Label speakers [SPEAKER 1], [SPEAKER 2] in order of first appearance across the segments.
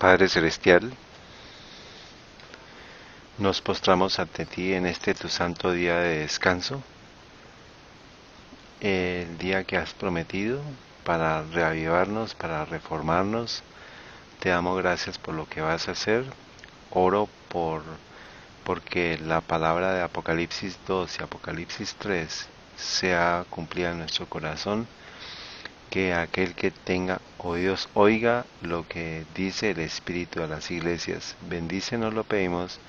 [SPEAKER 1] Padre Celestial, nos postramos ante ti en este tu santo día de descanso, el día que has prometido para reavivarnos, para reformarnos. Te damos gracias por lo que vas a hacer. Oro porque la palabra de Apocalipsis 2 y Apocalipsis 3 sea cumplida en nuestro corazón. Que aquel que tenga oídos oiga lo que dice el Espíritu a las iglesias. Bendícenos, lo pedimos.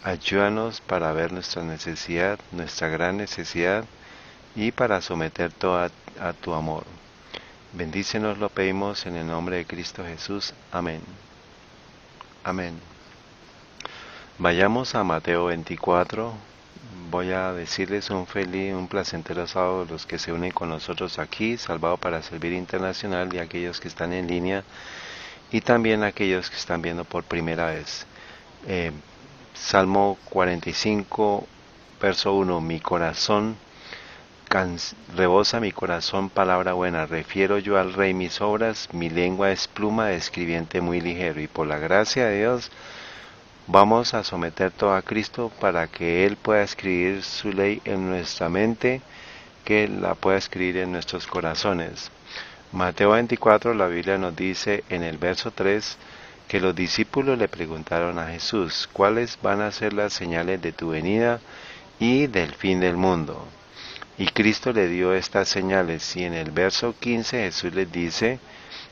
[SPEAKER 1] Ayúdanos para ver nuestra necesidad, nuestra gran necesidad, y para someter todo a tu amor. Bendícenos, lo pedimos en el nombre de Cristo Jesús. Amén. Amén. Vayamos a Mateo 24. Voy a decirles un placentero sábado a los que se unen con nosotros aquí, Salvado para Servir Internacional, y aquellos que están en línea, y también aquellos que están viendo por primera vez. Salmo 45, verso 1. Mi corazón rebosa mi corazón palabra buena, refiero yo al Rey mis obras, mi lengua es pluma de escribiente muy ligero, y por la gracia de Dios vamos a someter todo a Cristo para que Él pueda escribir su ley en nuestra mente, que Él la pueda escribir en nuestros corazones. Mateo 24, la Biblia nos dice en el verso 3 que los discípulos le preguntaron a Jesús: ¿cuáles van a ser las señales de tu venida y del fin del mundo? Y Cristo le dio estas señales, y en el verso 15 Jesús les dice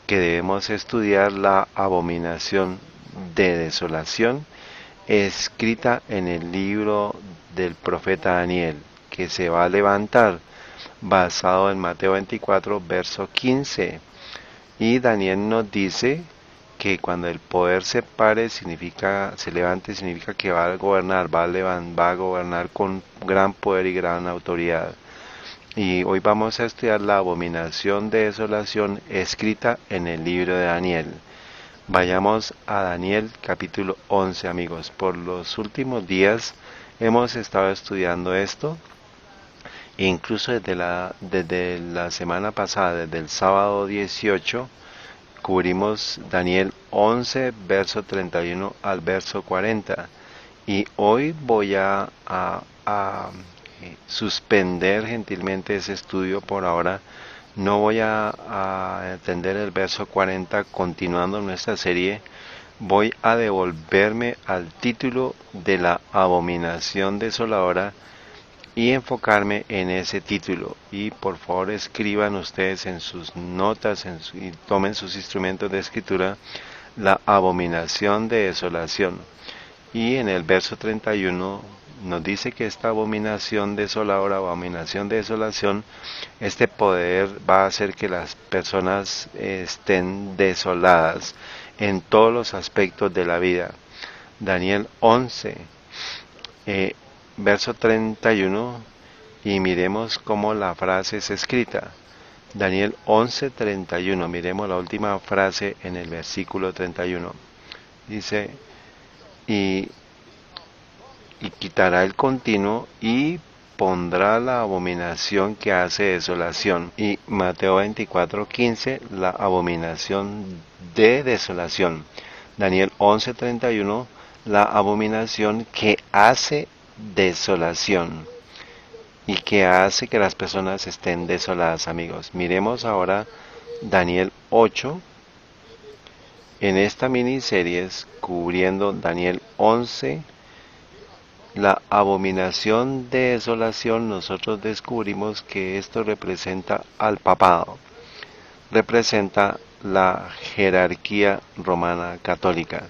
[SPEAKER 1] que debemos estudiar la abominación de desolación escrita en el libro del profeta Daniel, que se va a levantar basado en Mateo 24, verso 15. Y Daniel nos dice que cuando el poder se levante, significa que va a gobernar, va a gobernar con gran poder y gran autoridad. Y hoy vamos a estudiar la abominación de desolación escrita en el libro de Daniel. Vayamos a Daniel capítulo 11, amigos. Por los últimos días hemos estado estudiando esto, e incluso desde la semana pasada, desde el sábado 18, cubrimos Daniel 11, verso 31 al verso 40. Y hoy voy a suspender gentilmente ese estudio por ahora. No voy a atender el verso 40 continuando nuestra serie. Voy a devolverme al título de la abominación desoladora y enfocarme en ese título. Y por favor escriban ustedes en sus notas y tomen sus instrumentos de escritura: la abominación de desolación. Y en el verso 31 nos dice que esta abominación desoladora, abominación de desolación, este poder va a hacer que las personas estén desoladas en todos los aspectos de la vida. Daniel 11, verso 31, y miremos cómo la frase es escrita. Daniel 11, 31, miremos la última frase en el versículo 31. Dice: y quitará el continuo y pondrá la abominación que hace desolación. Y Mateo 24, 15, la abominación de desolación. Daniel 11, 31, la abominación que hace desolación y que hace que las personas estén desoladas, amigos. Miremos ahora Daniel 8. En esta miniserie, cubriendo Daniel 11, la abominación de desolación, nosotros descubrimos que esto representa al papado, representa la jerarquía romana católica,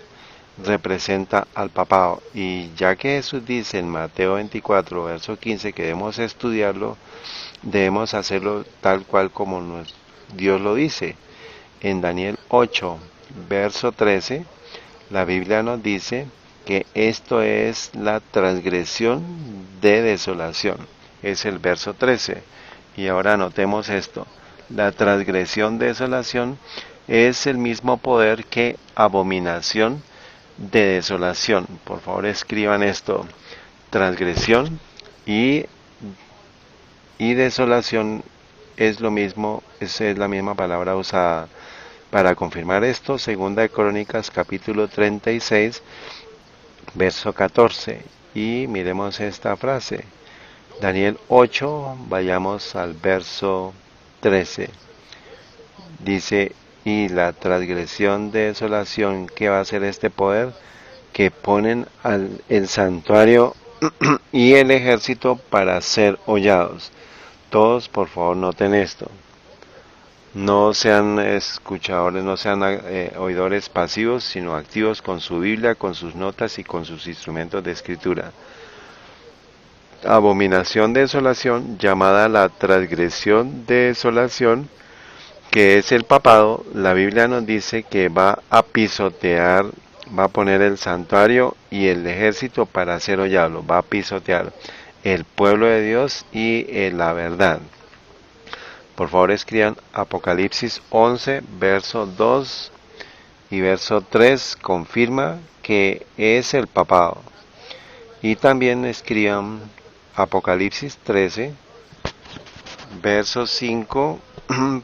[SPEAKER 1] representa al papado. Y ya que Jesús dice en Mateo 24, verso 15, que debemos estudiarlo, debemos hacerlo tal cual como Dios lo dice. En Daniel 8, verso 13, la Biblia nos dice que esto es la transgresión de desolación. Es el verso 13. Y ahora notemos esto: la transgresión de desolación es el mismo poder que abominación de desolación. Por favor escriban esto: transgresión y desolación es lo mismo, es la misma palabra usada. Para confirmar esto, segunda de Crónicas capítulo 36, verso 14. Y miremos esta frase. Daniel 8, vayamos al verso 13. Dice, y la transgresión de desolación que va a hacer este poder, que ponen el santuario y el ejército para ser hollados. Todos, por favor, noten esto. No sean escuchadores, no sean oidores pasivos, sino activos con su Biblia, con sus notas y con sus instrumentos de escritura. Abominación de desolación, llamada la transgresión de desolación, que es el papado. La Biblia nos dice que va a pisotear, va a poner el santuario y el ejército para hacer hollado, va a pisotear el pueblo de Dios y la verdad. Por favor escriban Apocalipsis 11, verso 2 y verso 3, confirma que es el papado. Y también escriban Apocalipsis 13, verso 5,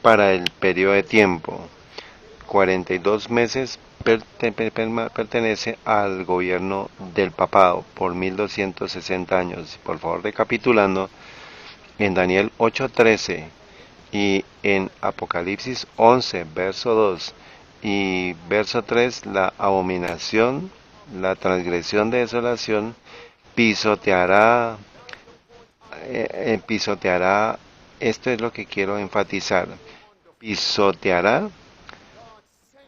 [SPEAKER 1] para el periodo de tiempo. 42 meses pertenece al gobierno del papado por 1260 años. Por favor, recapitulando, en Daniel 8:13 y en Apocalipsis 11, verso 2 y verso 3, la abominación, la transgresión de desolación, pisoteará, esto es lo que quiero enfatizar, pisoteará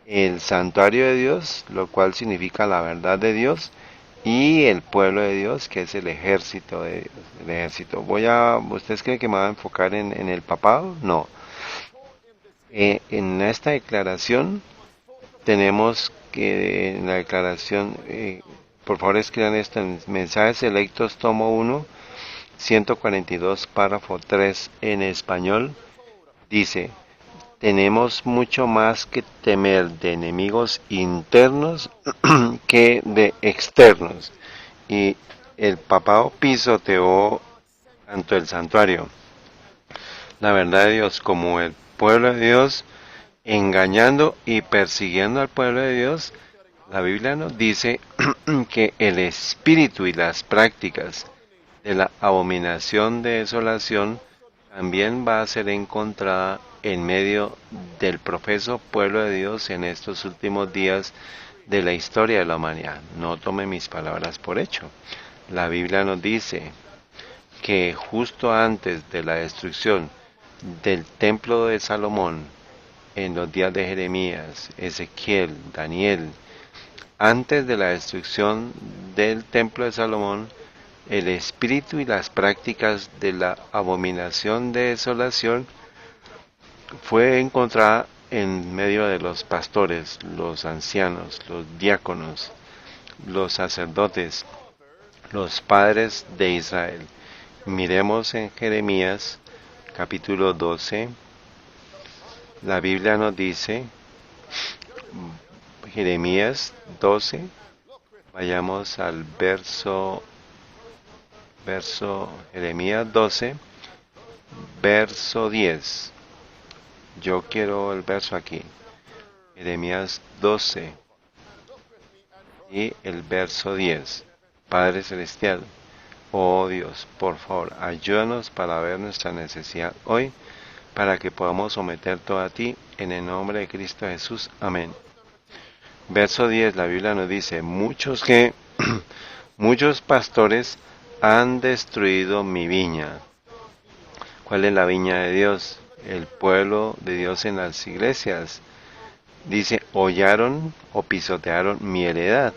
[SPEAKER 1] el santuario de Dios, lo cual significa la verdad de Dios, y el pueblo de Dios, que es el ejército de Dios. El ejército. ¿Ustedes creen que me voy a enfocar en el papado? No. En esta declaración tenemos que, en la declaración, por favor escriban esto en Mensajes Selectos, tomo 1, 142, párrafo 3 en español, dice: tenemos mucho más que temer de enemigos internos que de externos. Y el papado pisoteó tanto el santuario, la verdad de Dios, como el pueblo de Dios, engañando y persiguiendo al pueblo de Dios. La Biblia nos dice que el espíritu y las prácticas de la abominación de desolación también va a ser encontrada en medio del profeso pueblo de Dios en estos últimos días de la historia de la humanidad. No tome mis palabras por hecho. La Biblia nos dice que justo antes de la destrucción del templo de Salomón, en los días de Jeremías, Ezequiel, Daniel, antes de la destrucción del templo de Salomón, el espíritu y las prácticas de la abominación de desolación fue encontrada en medio de los pastores, los ancianos, los diáconos, los sacerdotes, los padres de Israel. Miremos en Jeremías capítulo 12. La Biblia nos dice, Jeremías 12, vayamos al verso Jeremías 12, verso 10. Yo quiero el verso aquí. Jeremías 12 y el verso 10. Padre Celestial, oh Dios, por favor, ayúdanos para ver nuestra necesidad hoy, para que podamos someter todo a ti, en el nombre de Cristo Jesús. Amén. Verso 10, la Biblia nos dice, muchos pastores han destruido mi viña. ¿Cuál es la viña de Dios? El pueblo de Dios en las iglesias. Dice, hollaron o pisotearon mi heredad.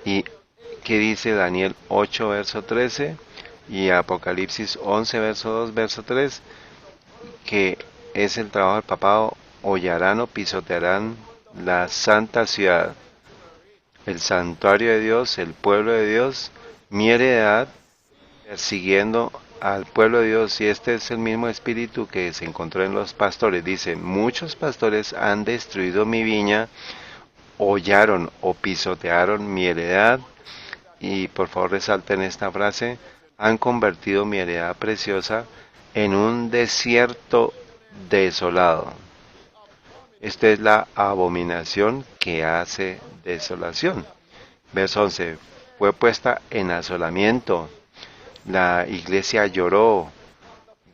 [SPEAKER 1] ¿Y qué dice Daniel 8, verso 13? Y Apocalipsis 11, verso 2, verso 3, que es el trabajo del papado, hollarán o pisotearán la santa ciudad, el santuario de Dios, el pueblo de Dios, mi heredad, persiguiendo al pueblo de Dios. Y este es el mismo espíritu que se encontró en los pastores. Dice, muchos pastores han destruido mi viña, hollaron o pisotearon mi heredad. Y por favor resalten esta frase, han convertido mi heredad preciosa en un desierto desolado. Esta es la abominación que hace desolación. Verso 11. Fue puesta en asolamiento. La iglesia lloró.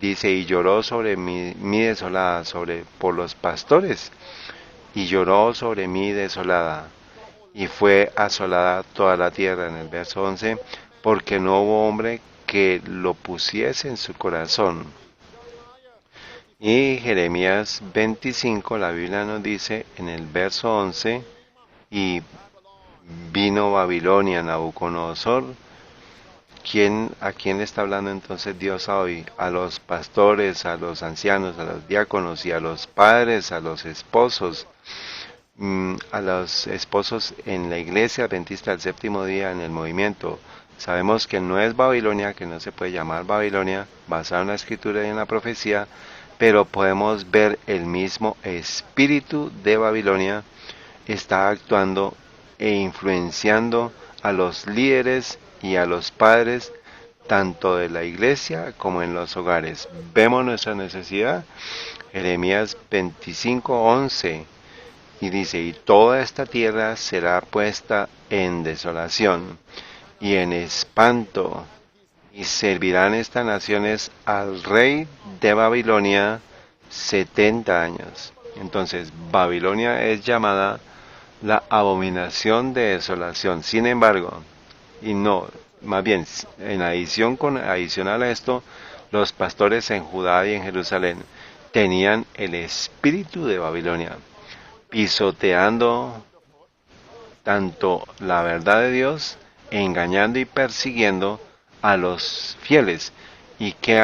[SPEAKER 1] Dice, y lloró sobre mí desolada, por los pastores. Y lloró sobre mí desolada. Y fue asolada toda la tierra, en el verso 11, porque no hubo hombre que lo pusiese en su corazón. Y Jeremías 25, la Biblia nos dice en el verso 11, y vino Babilonia, Nabucodonosor. ¿A quién le está hablando entonces Dios hoy? A los pastores, a los ancianos, a los diáconos y a los padres, a los esposos. A los esposos en la iglesia adventista del séptimo día en el movimiento. Sabemos que no es Babilonia, que no se puede llamar Babilonia, basado en la escritura y en la profecía, pero podemos ver el mismo espíritu de Babilonia está actuando e influenciando a los líderes y a los padres, tanto de la iglesia como en los hogares. Vemos nuestra necesidad. Jeremías 25:11. Y dice, y toda esta tierra será puesta en desolación y en espanto, y servirán estas naciones al rey de Babilonia 70 años. Entonces, Babilonia es llamada la abominación de desolación. Sin embargo, y no, más bien, adicional a esto, los pastores en Judá y en Jerusalén tenían el espíritu de Babilonia, pisoteando tanto la verdad de Dios, engañando y persiguiendo a los fieles. ¿Y qué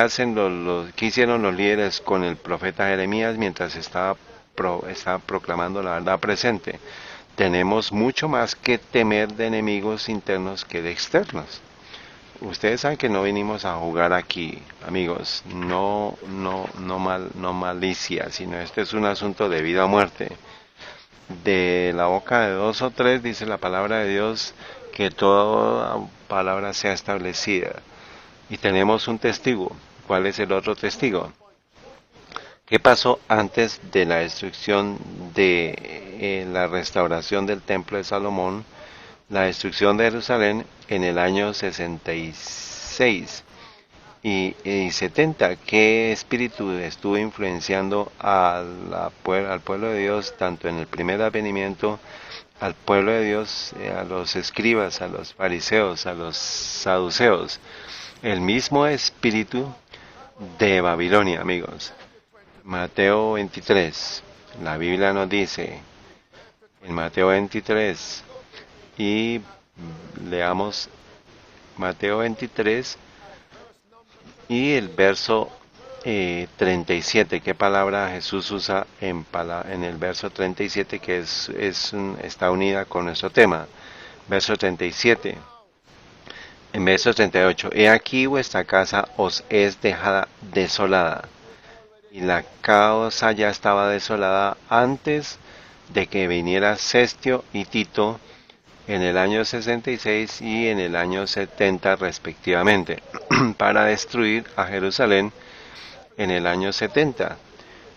[SPEAKER 1] qué hicieron los líderes con el profeta Jeremías mientras estaba proclamando la verdad presente? Tenemos mucho más que temer de enemigos internos que de externos. Ustedes saben que no vinimos a jugar aquí, amigos, no malicia, sino este es un asunto de vida o muerte. De la boca de dos o tres, dice la palabra de Dios, que toda palabra sea establecida. Y tenemos un testigo. ¿Cuál es el otro testigo? ¿Qué pasó antes de la destrucción de la restauración del templo de Salomón? La destrucción de Jerusalén en el año 66 y 70. ¿Qué espíritu estuvo influenciando al pueblo de Dios, tanto en el primer advenimiento, al pueblo de Dios, a los escribas, a los fariseos, a los saduceos? El mismo espíritu de Babilonia, amigos. Mateo 23, la Biblia nos dice, en Mateo 23, y leamos Mateo 23 y el verso 37. ¿Qué palabra Jesús usa en el verso 37 que está unida con nuestro tema? Verso 37. En verso 38. He aquí vuestra casa os es dejada desolada. Y la casa ya estaba desolada antes de que viniera Cestio y Tito en el año 66 y en el año 70 respectivamente, para destruir a Jerusalén en el año 70.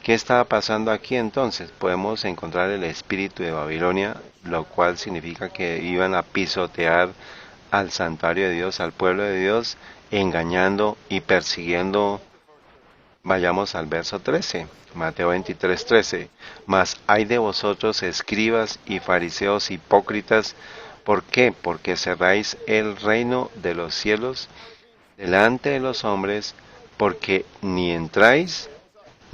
[SPEAKER 1] ¿Qué estaba pasando aquí entonces? Podemos encontrar el espíritu de Babilonia, lo cual significa que iban a pisotear al santuario de Dios, al pueblo de Dios, engañando y persiguiendo. Vayamos al verso 13, Mateo 23, 13. Mas hay de vosotros, escribas y fariseos hipócritas, ¿por qué? Porque cerráis el reino de los cielos delante de los hombres, porque ni entráis,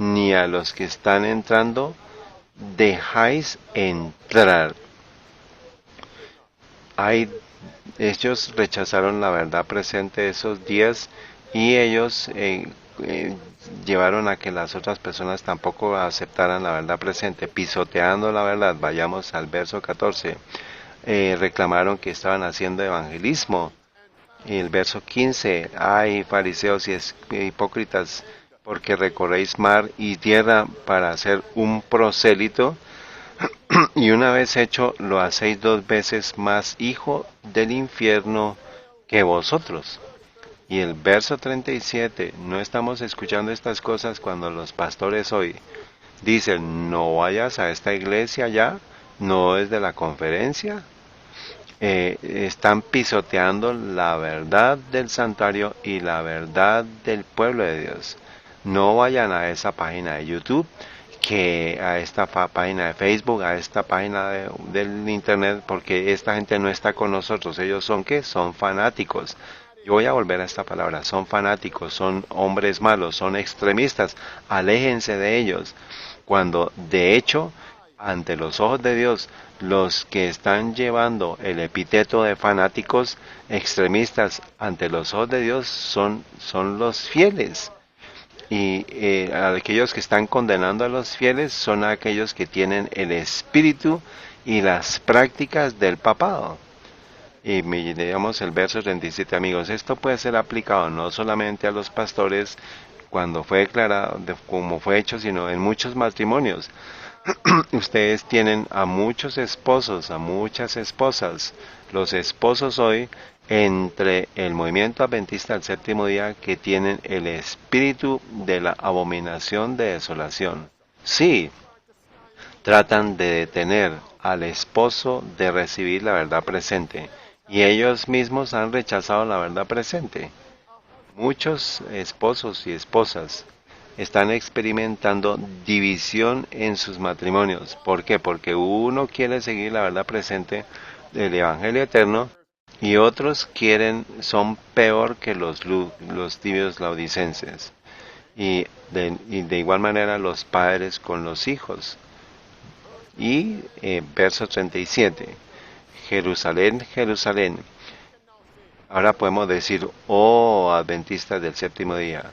[SPEAKER 1] ni a los que están entrando dejáis entrar. Ellos rechazaron la verdad presente esos días y ellos llevaron a que las otras personas tampoco aceptaran la verdad presente, pisoteando la verdad. Vayamos al verso 14. Reclamaron que estaban haciendo evangelismo. Y el verso 15, ay fariseos y hipócritas, porque recorréis mar y tierra para hacer un prosélito, y una vez hecho lo hacéis dos veces más hijo del infierno que vosotros. Y el verso 37, no estamos escuchando estas cosas cuando los pastores hoy Dicen, no vayas a esta iglesia ya, no es de la conferencia. Están pisoteando la verdad del santuario y la verdad del pueblo de Dios. No vayan a esa página de YouTube, que a esta página de Facebook, a esta página del internet, porque esta gente no está con nosotros. Ellos son ¿qué? Son fanáticos. Yo voy a volver a esta palabra. Son fanáticos, son hombres malos, son extremistas. Aléjense de ellos. Cuando de hecho, ante los ojos de Dios, los que están llevando el epíteto de fanáticos extremistas ante los ojos de Dios son los fieles. Y aquellos que están condenando a los fieles son aquellos que tienen el espíritu y las prácticas del papado. Y digamos el verso 37, amigos, esto puede ser aplicado no solamente a los pastores cuando fue declarado, como fue hecho, sino en muchos matrimonios. Ustedes tienen a muchos esposos, a muchas esposas. Los esposos hoy, entre el movimiento adventista del séptimo día, que tienen el espíritu de la abominación de desolación. Sí, tratan de detener al esposo de recibir la verdad presente, y ellos mismos han rechazado la verdad presente. Muchos esposos y esposas están experimentando división en sus matrimonios. ¿Por qué? Porque uno quiere seguir la verdad presente del Evangelio eterno y otros son peor que los tibios laodicenses. Y de igual manera los padres con los hijos. Y verso 37, Jerusalén, Jerusalén. Ahora podemos decir, oh adventistas del séptimo día,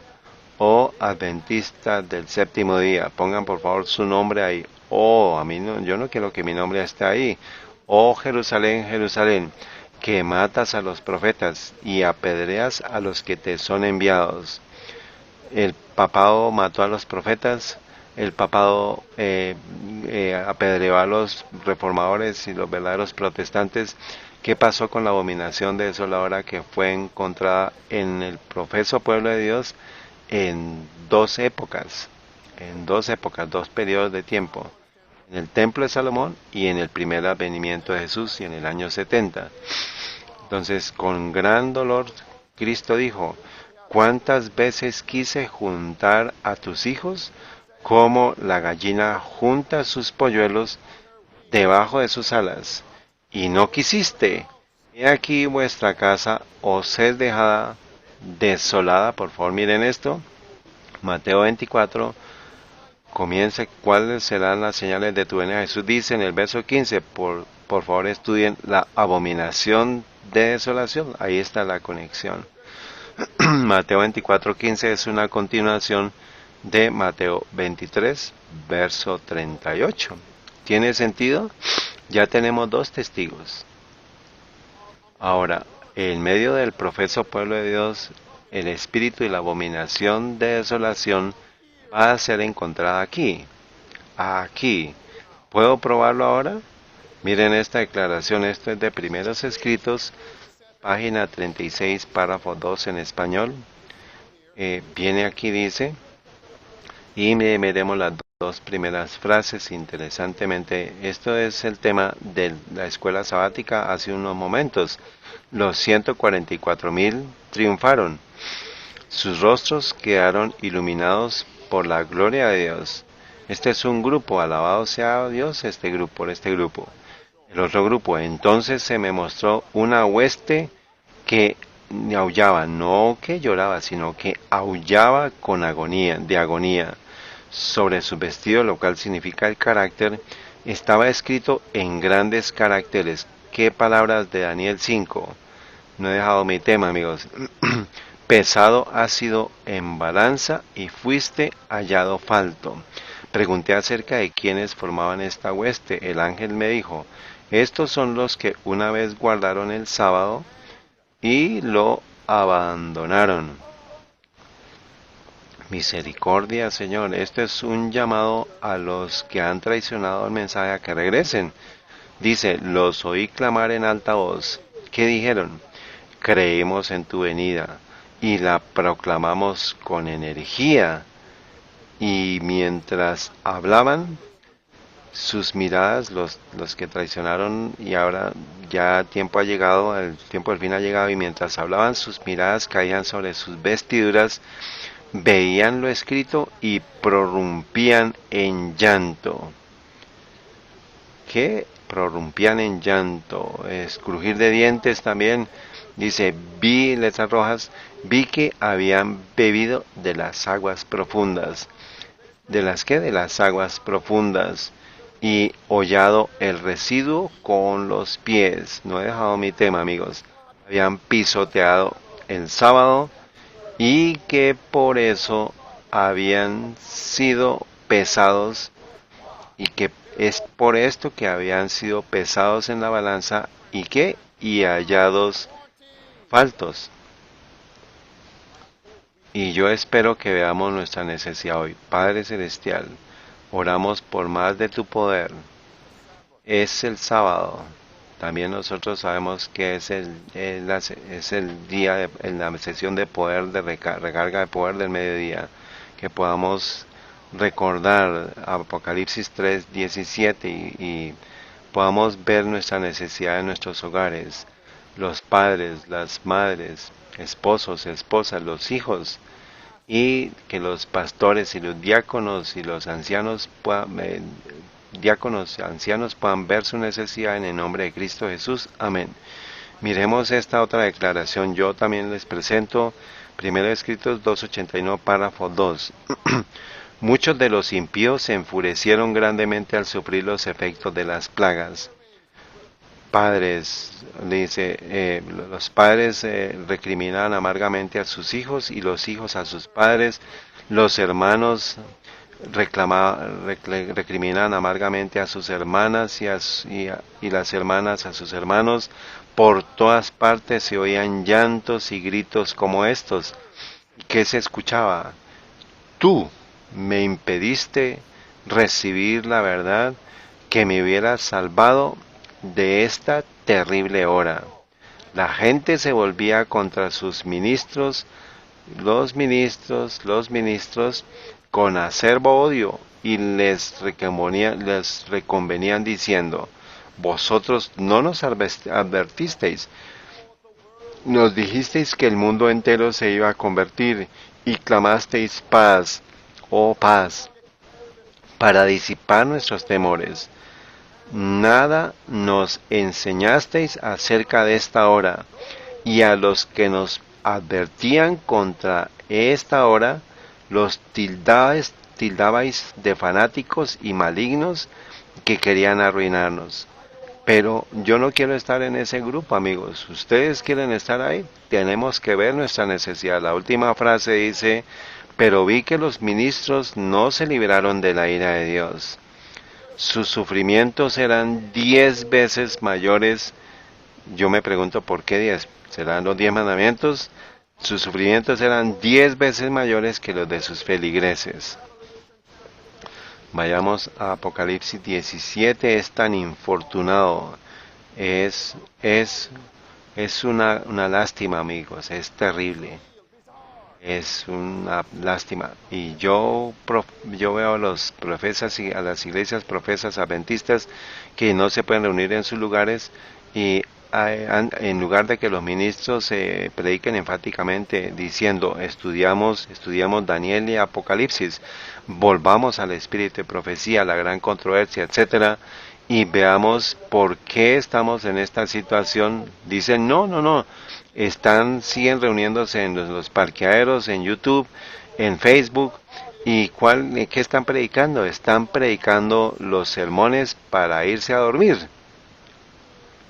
[SPEAKER 1] oh adventistas del séptimo día, pongan por favor su nombre ahí. Oh, a mí no, yo no quiero que mi nombre esté ahí. Oh Jerusalén, Jerusalén, que matas a los profetas y apedreas a los que te son enviados. El papado mató a los profetas, el papado apedreó a los reformadores y los verdaderos protestantes. ¿Qué pasó con la abominación desoladora que fue encontrada en el profeso pueblo de Dios en dos épocas, dos periodos de tiempo? En el templo de Salomón y en el primer advenimiento de Jesús y en el año 70. Entonces, con gran dolor, Cristo dijo, ¿cuántas veces quise juntar a tus hijos como la gallina junta sus polluelos debajo de sus alas? Y no quisiste. He aquí vuestra casa os es dejada desolada. Por favor, miren esto. Mateo 24 comienza, ¿cuáles serán las señales de tu venida? Jesús dice en el verso 15, por favor estudien la abominación de desolación. Ahí está la conexión. Mateo 24:15 es una continuación de Mateo 23, verso 38. ¿Tiene sentido? Ya tenemos dos testigos. Ahora, en medio del profeso pueblo de Dios, el espíritu y la abominación de desolación va a ser encontrada aquí. Aquí. ¿Puedo probarlo ahora? Miren esta declaración, esto es de Primeros Escritos, página 36, párrafo 2 en español. Viene aquí, dice, y miremos las dos primeras frases interesantemente. Esto es el tema de la escuela sabática hace unos momentos. Los 144,000 triunfaron. Sus rostros quedaron iluminados por la gloria de Dios. Este es un grupo, alabado sea Dios por este grupo. El otro grupo, entonces se me mostró una hueste que aullaba, no que lloraba, sino que aullaba con agonía, de agonía. Sobre su vestido, lo cual significa el carácter, estaba escrito en grandes caracteres. ¿Qué palabras de Daniel 5? No he dejado mi tema, amigos. Pesado has sido en balanza y fuiste hallado falto. Pregunté acerca de quiénes formaban esta hueste. El ángel me dijo, estos son los que una vez guardaron el sábado y lo abandonaron. Misericordia, Señor. Esto es un llamado a los que han traicionado el mensaje a que regresen. Dice, los oí clamar en alta voz. ¿Qué dijeron? Creemos en tu venida y la proclamamos con energía. y mientras hablaban, sus miradas, los que traicionaron, y ahora ya tiempo ha llegado, el tiempo del fin ha llegado, y mientras hablaban sus miradas caían sobre sus vestiduras, veían lo escrito y prorrumpían en llanto. ¿Qué? Prorrumpían en llanto, crujir de dientes también. Dice, vi, letras rojas, vi que habían bebido de las aguas profundas. ¿De las qué? De las aguas profundas. Y hollado el residuo con los pies. No he dejado mi tema, amigos. Habían pisoteado el sábado y que por eso habían sido pesados, y que es por esto que habían sido pesados en la balanza y hallados faltos. Y yo espero que veamos nuestra necesidad hoy. Padre Celestial, oramos por más de tu poder. Es el sábado. También nosotros sabemos que es el día, en la sesión de poder, de recarga de poder del mediodía. Que podamos recordar Apocalipsis 3:17 y podamos ver nuestra necesidad en nuestros hogares. Los padres, las madres, esposos, esposas, los hijos, y que los pastores y los diáconos y los ancianos ancianos puedan ver su necesidad en el nombre de Cristo Jesús. Amén. Miremos esta otra declaración. Yo también les presento 1 Escritos 2:89, párrafo 2. Muchos de los impíos se enfurecieron grandemente al sufrir los efectos de las plagas. Padres, dice, los padres recriminaban amargamente a sus hijos y los hijos a sus padres. Los hermanos recriminaban amargamente a sus hermanas y las hermanas a sus hermanos. Por todas partes se oían llantos y gritos como estos. ¿Qué se escuchaba? Tú me impediste recibir la verdad que me hubiera salvado de esta terrible hora. La gente se volvía contra sus ministros, los ministros, con acerbo odio, y les reconvenían diciendo, vosotros no nos advertisteis, nos dijisteis que el mundo entero se iba a convertir, y clamasteis paz, oh paz, para disipar nuestros temores. Nada nos enseñasteis acerca de esta hora, y a los que nos advertían contra esta hora, los tildabais de fanáticos y malignos que querían arruinarnos. Pero yo no quiero estar en ese grupo, amigos. ¿Ustedes quieren estar ahí? Tenemos que ver nuestra necesidad. La última frase dice, pero vi que los ministros no se libraron de la ira de Dios. Sus sufrimientos eran 10 veces mayores. Yo me pregunto por qué 10. ¿Serán los 10 mandamientos? Sus sufrimientos eran 10 veces mayores que los de sus feligreses. Vayamos a Apocalipsis 17. Es tan infortunado. Es una lástima, amigos. Es terrible. Es una lástima. Y yo veo a los profesas y a las iglesias profesas adventistas que no se pueden reunir en sus lugares, y en lugar de que los ministros prediquen enfáticamente diciendo estudiamos Daniel y Apocalipsis, volvamos al espíritu de profecía, la gran controversia, etcétera, y veamos por qué estamos en esta situación. Dicen no, siguen reuniéndose en los parqueaderos, en YouTube, en Facebook. ¿Y qué están predicando? Están predicando los sermones para irse a dormir.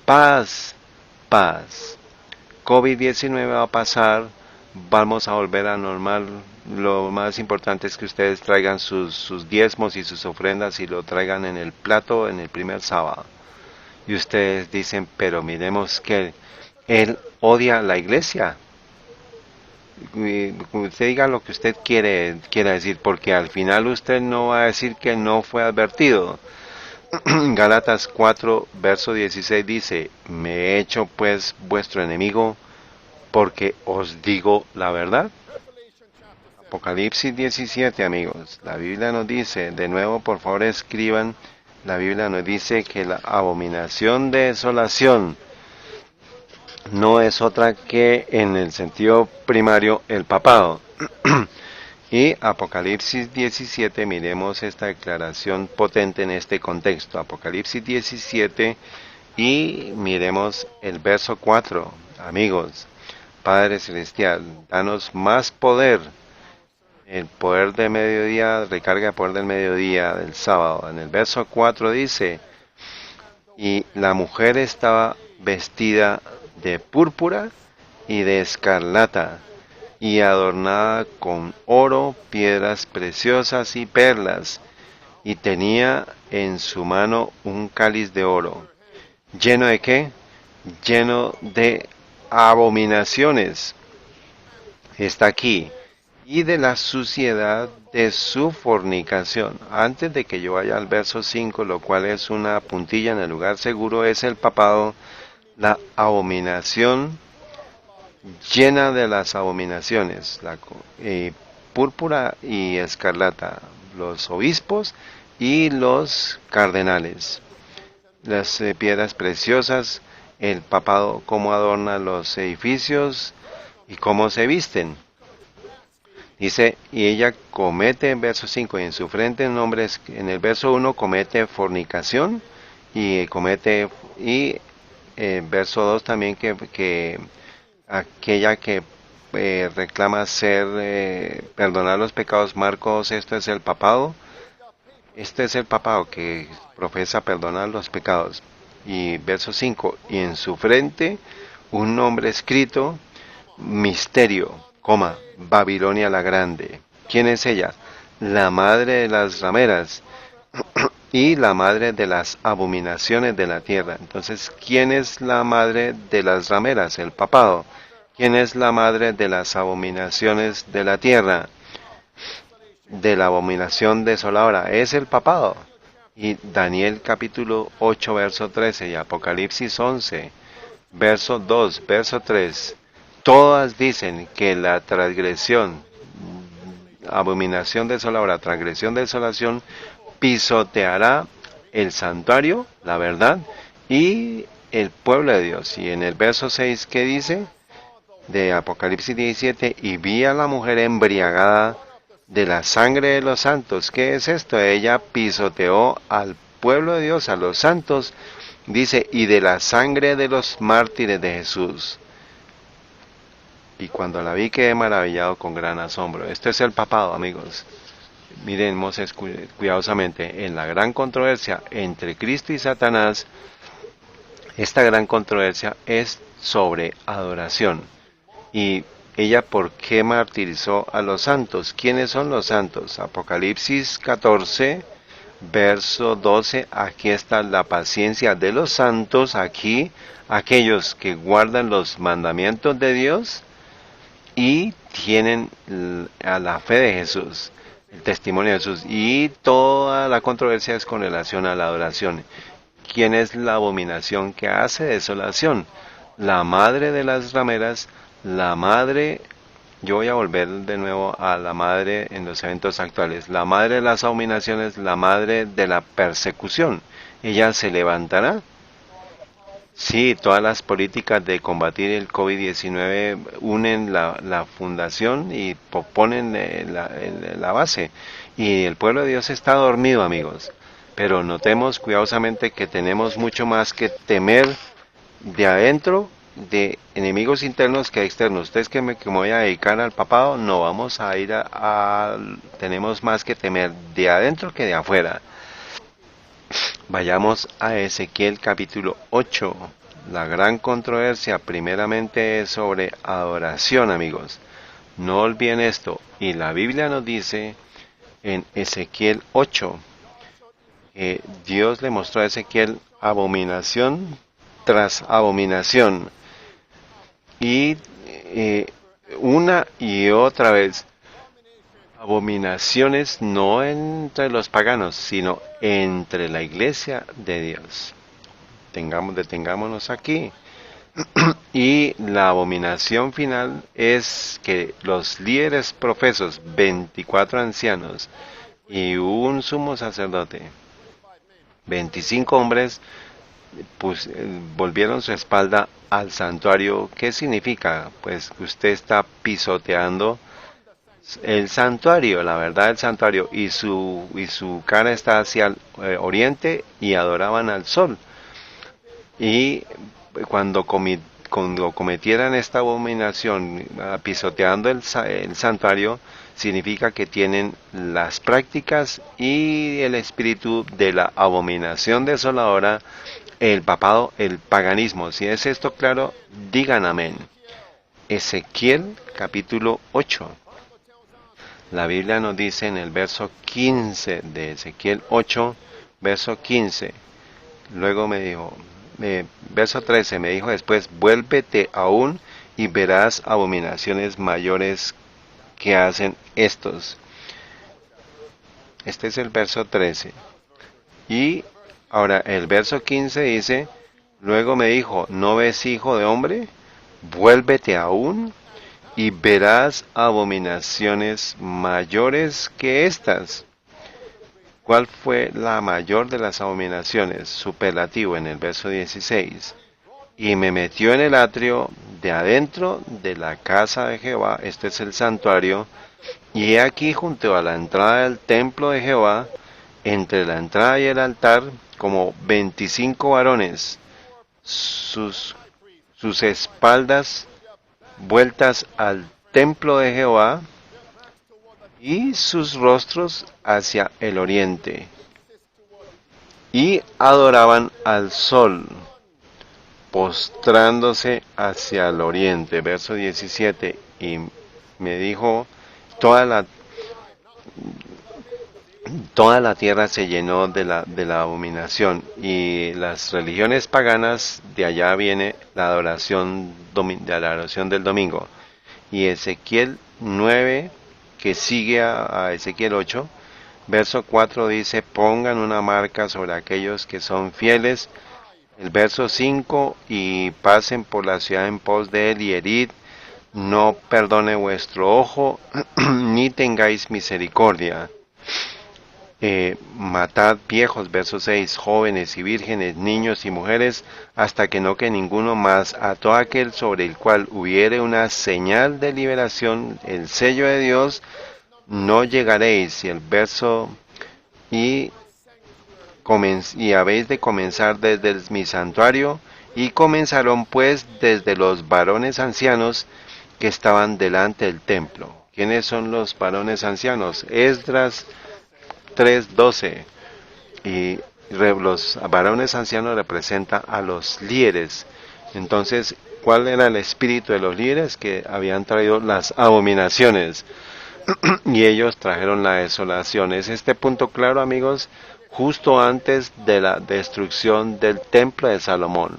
[SPEAKER 1] Paz, paz. COVID-19 va a pasar, vamos a volver a normal. Lo más importante es que ustedes traigan sus diezmos y sus ofrendas y lo traigan en el plato en el primer sábado. Y ustedes dicen, pero miremos que él odia la iglesia. Usted diga lo que usted quiera decir, porque al final usted no va a decir que no fue advertido. Gálatas 4, verso 16 dice, me he hecho pues vuestro enemigo porque os digo la verdad. Apocalipsis 17, amigos. La Biblia nos dice, de nuevo, por favor escriban, la Biblia nos dice que la abominación de desolación no es otra que en el sentido primario el papado. Y Apocalipsis 17, miremos esta declaración potente en este contexto. Apocalipsis 17 y miremos el verso 4. Amigos, Padre Celestial, danos más poder. El poder de mediodía, recarga el poder del mediodía del sábado. En el verso 4 dice, y la mujer estaba vestida de púrpura y de escarlata, y adornada con oro, piedras preciosas y perlas, y tenía en su mano un cáliz de oro. ¿Lleno de qué? Lleno de abominaciones. Está aquí. Y de la suciedad de su fornicación. Antes de que yo vaya al verso 5, lo cual es una puntilla en el lugar seguro, es el papado, la abominación llena de las abominaciones, púrpura y escarlata, los obispos y los cardenales, las piedras preciosas, el papado, cómo adorna los edificios y cómo se visten. Dice, y ella comete en verso 5 y en su frente nombres, en el verso 1 comete fornicación y comete, y verso 2 también que aquella que reclama perdonar los pecados. Marcos, esto es el papado. Este es el papado que profesa perdonar los pecados. Y verso 5, y en su frente un nombre escrito, misterio, Babilonia la Grande. ¿Quién es ella? La madre de las rameras y la madre de las abominaciones de la tierra. Entonces, ¿quién es la madre de las rameras? El papado. ¿Quién es la madre de las abominaciones de la tierra? De la abominación desoladora. Es el papado. Y Daniel capítulo 8, verso 13 y Apocalipsis 11, verso 2, verso 3. Todas dicen que la transgresión, abominación desoladora, transgresión, desolación, pisoteará el santuario, la verdad, y el pueblo de Dios. Y en el verso 6, ¿qué dice? De Apocalipsis 17, y vi a la mujer embriagada de la sangre de los santos. ¿Qué es esto? Ella pisoteó al pueblo de Dios, a los santos, dice, y de la sangre de los mártires de Jesús. Y cuando la vi quedé maravillado con gran asombro. Esto es el papado, amigos. Miremos cuidadosamente en la gran controversia entre Cristo y Satanás. Esta gran controversia es sobre adoración. Y ella, ¿por qué martirizó a los santos? ¿Quiénes son los santos? Apocalipsis 14, verso 12. Aquí está la paciencia de los santos. Aquí, aquellos que guardan los mandamientos de Dios y tienen a la fe de Jesús, el testimonio de Jesús. Y toda la controversia es con relación a la adoración. ¿Quién es la abominación que hace desolación? La madre de las rameras, la madre, yo voy a volver de nuevo a la madre en los eventos actuales, la madre de las abominaciones, la madre de la persecución. Ella se levantará. Sí, todas las políticas de combatir el COVID-19 unen la fundación y ponen la base. Y el pueblo de Dios está dormido, amigos. Pero notemos cuidadosamente que tenemos mucho más que temer de adentro, de enemigos internos que externos. Ustedes que me voy a dedicar al papado, no vamos a ir tenemos más que temer de adentro que de afuera. Vayamos a Ezequiel capítulo 8. La gran controversia primeramente es sobre adoración, amigos. No olviden esto. Y la Biblia nos dice en Ezequiel 8 que Dios le mostró a Ezequiel abominación tras abominación. Y una y otra vez, abominaciones no entre los paganos, sino entre la iglesia de Dios. Detengámonos aquí. Y la abominación final es que los líderes profesos, 24 ancianos y un sumo sacerdote, 25 hombres, pues volvieron su espalda al santuario. ¿Qué significa? Pues que usted está pisoteando el santuario, la verdad el santuario, y su cara está hacia el oriente y adoraban al sol. Y cuando, cuando cometieran esta abominación pisoteando el santuario, significa que tienen las prácticas y el espíritu de la abominación desoladora, el papado, el paganismo. Si es esto claro, digan amén. Ezequiel capítulo 8. La Biblia nos dice en el verso 15 de Ezequiel 8, verso 15. Luego me dijo, verso 13, me dijo después, vuélvete aún y verás abominaciones mayores que hacen estos. Este es el verso 13. Y ahora el verso 15 dice, luego me dijo, ¿no ves, hijo de hombre? Vuélvete aún y verás abominaciones mayores que estas. ¿Cuál fue la mayor de las abominaciones? Superlativo en el verso 16. Y me metió en el atrio de adentro de la casa de Jehová, este es el santuario, y he aquí junto a la entrada del templo de Jehová, entre la entrada y el altar, como 25 varones, sus espaldas vueltas al templo de Jehová, y sus rostros hacia el oriente, y adoraban al sol, postrándose hacia el oriente. Verso 17, y me dijo, toda la tierra se llenó de la abominación, y las religiones paganas, de allá viene la adoración, de la adoración del domingo. Y Ezequiel 9, que sigue a Ezequiel 8, verso 4 dice, pongan una marca sobre aquellos que son fieles. El verso 5, y pasen por la ciudad en pos de él y herid, no perdone vuestro ojo, ni tengáis misericordia. Matad viejos, verso 6, jóvenes y vírgenes, niños y mujeres, hasta que no quede ninguno más. A todo aquel sobre el cual hubiere una señal de liberación, el sello de Dios, no llegaréis. Y el verso, y habéis de comenzar desde mi santuario, y comenzaron pues desde los varones ancianos que estaban delante del templo. ¿Quiénes son los varones ancianos? Esdras 3:12. Y los varones ancianos representan a los líderes. Entonces, ¿cuál era el espíritu de los líderes? Que habían traído las abominaciones y ellos trajeron la desolación. Es este punto claro, amigos, justo antes de la destrucción del templo de Salomón.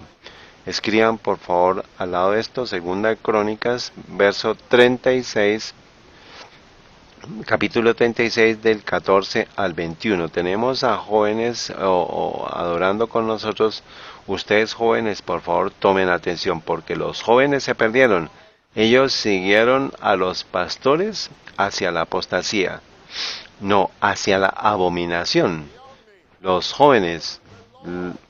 [SPEAKER 1] Escriban por favor al lado de esto, Segunda Crónicas, verso 36, capítulo 36 del 14 al 21. Tenemos a jóvenes adorando con nosotros. Ustedes jóvenes, por favor, tomen atención, porque los jóvenes se perdieron. Ellos siguieron a los pastores hacia la apostasía, no, hacia la abominación. Los jóvenes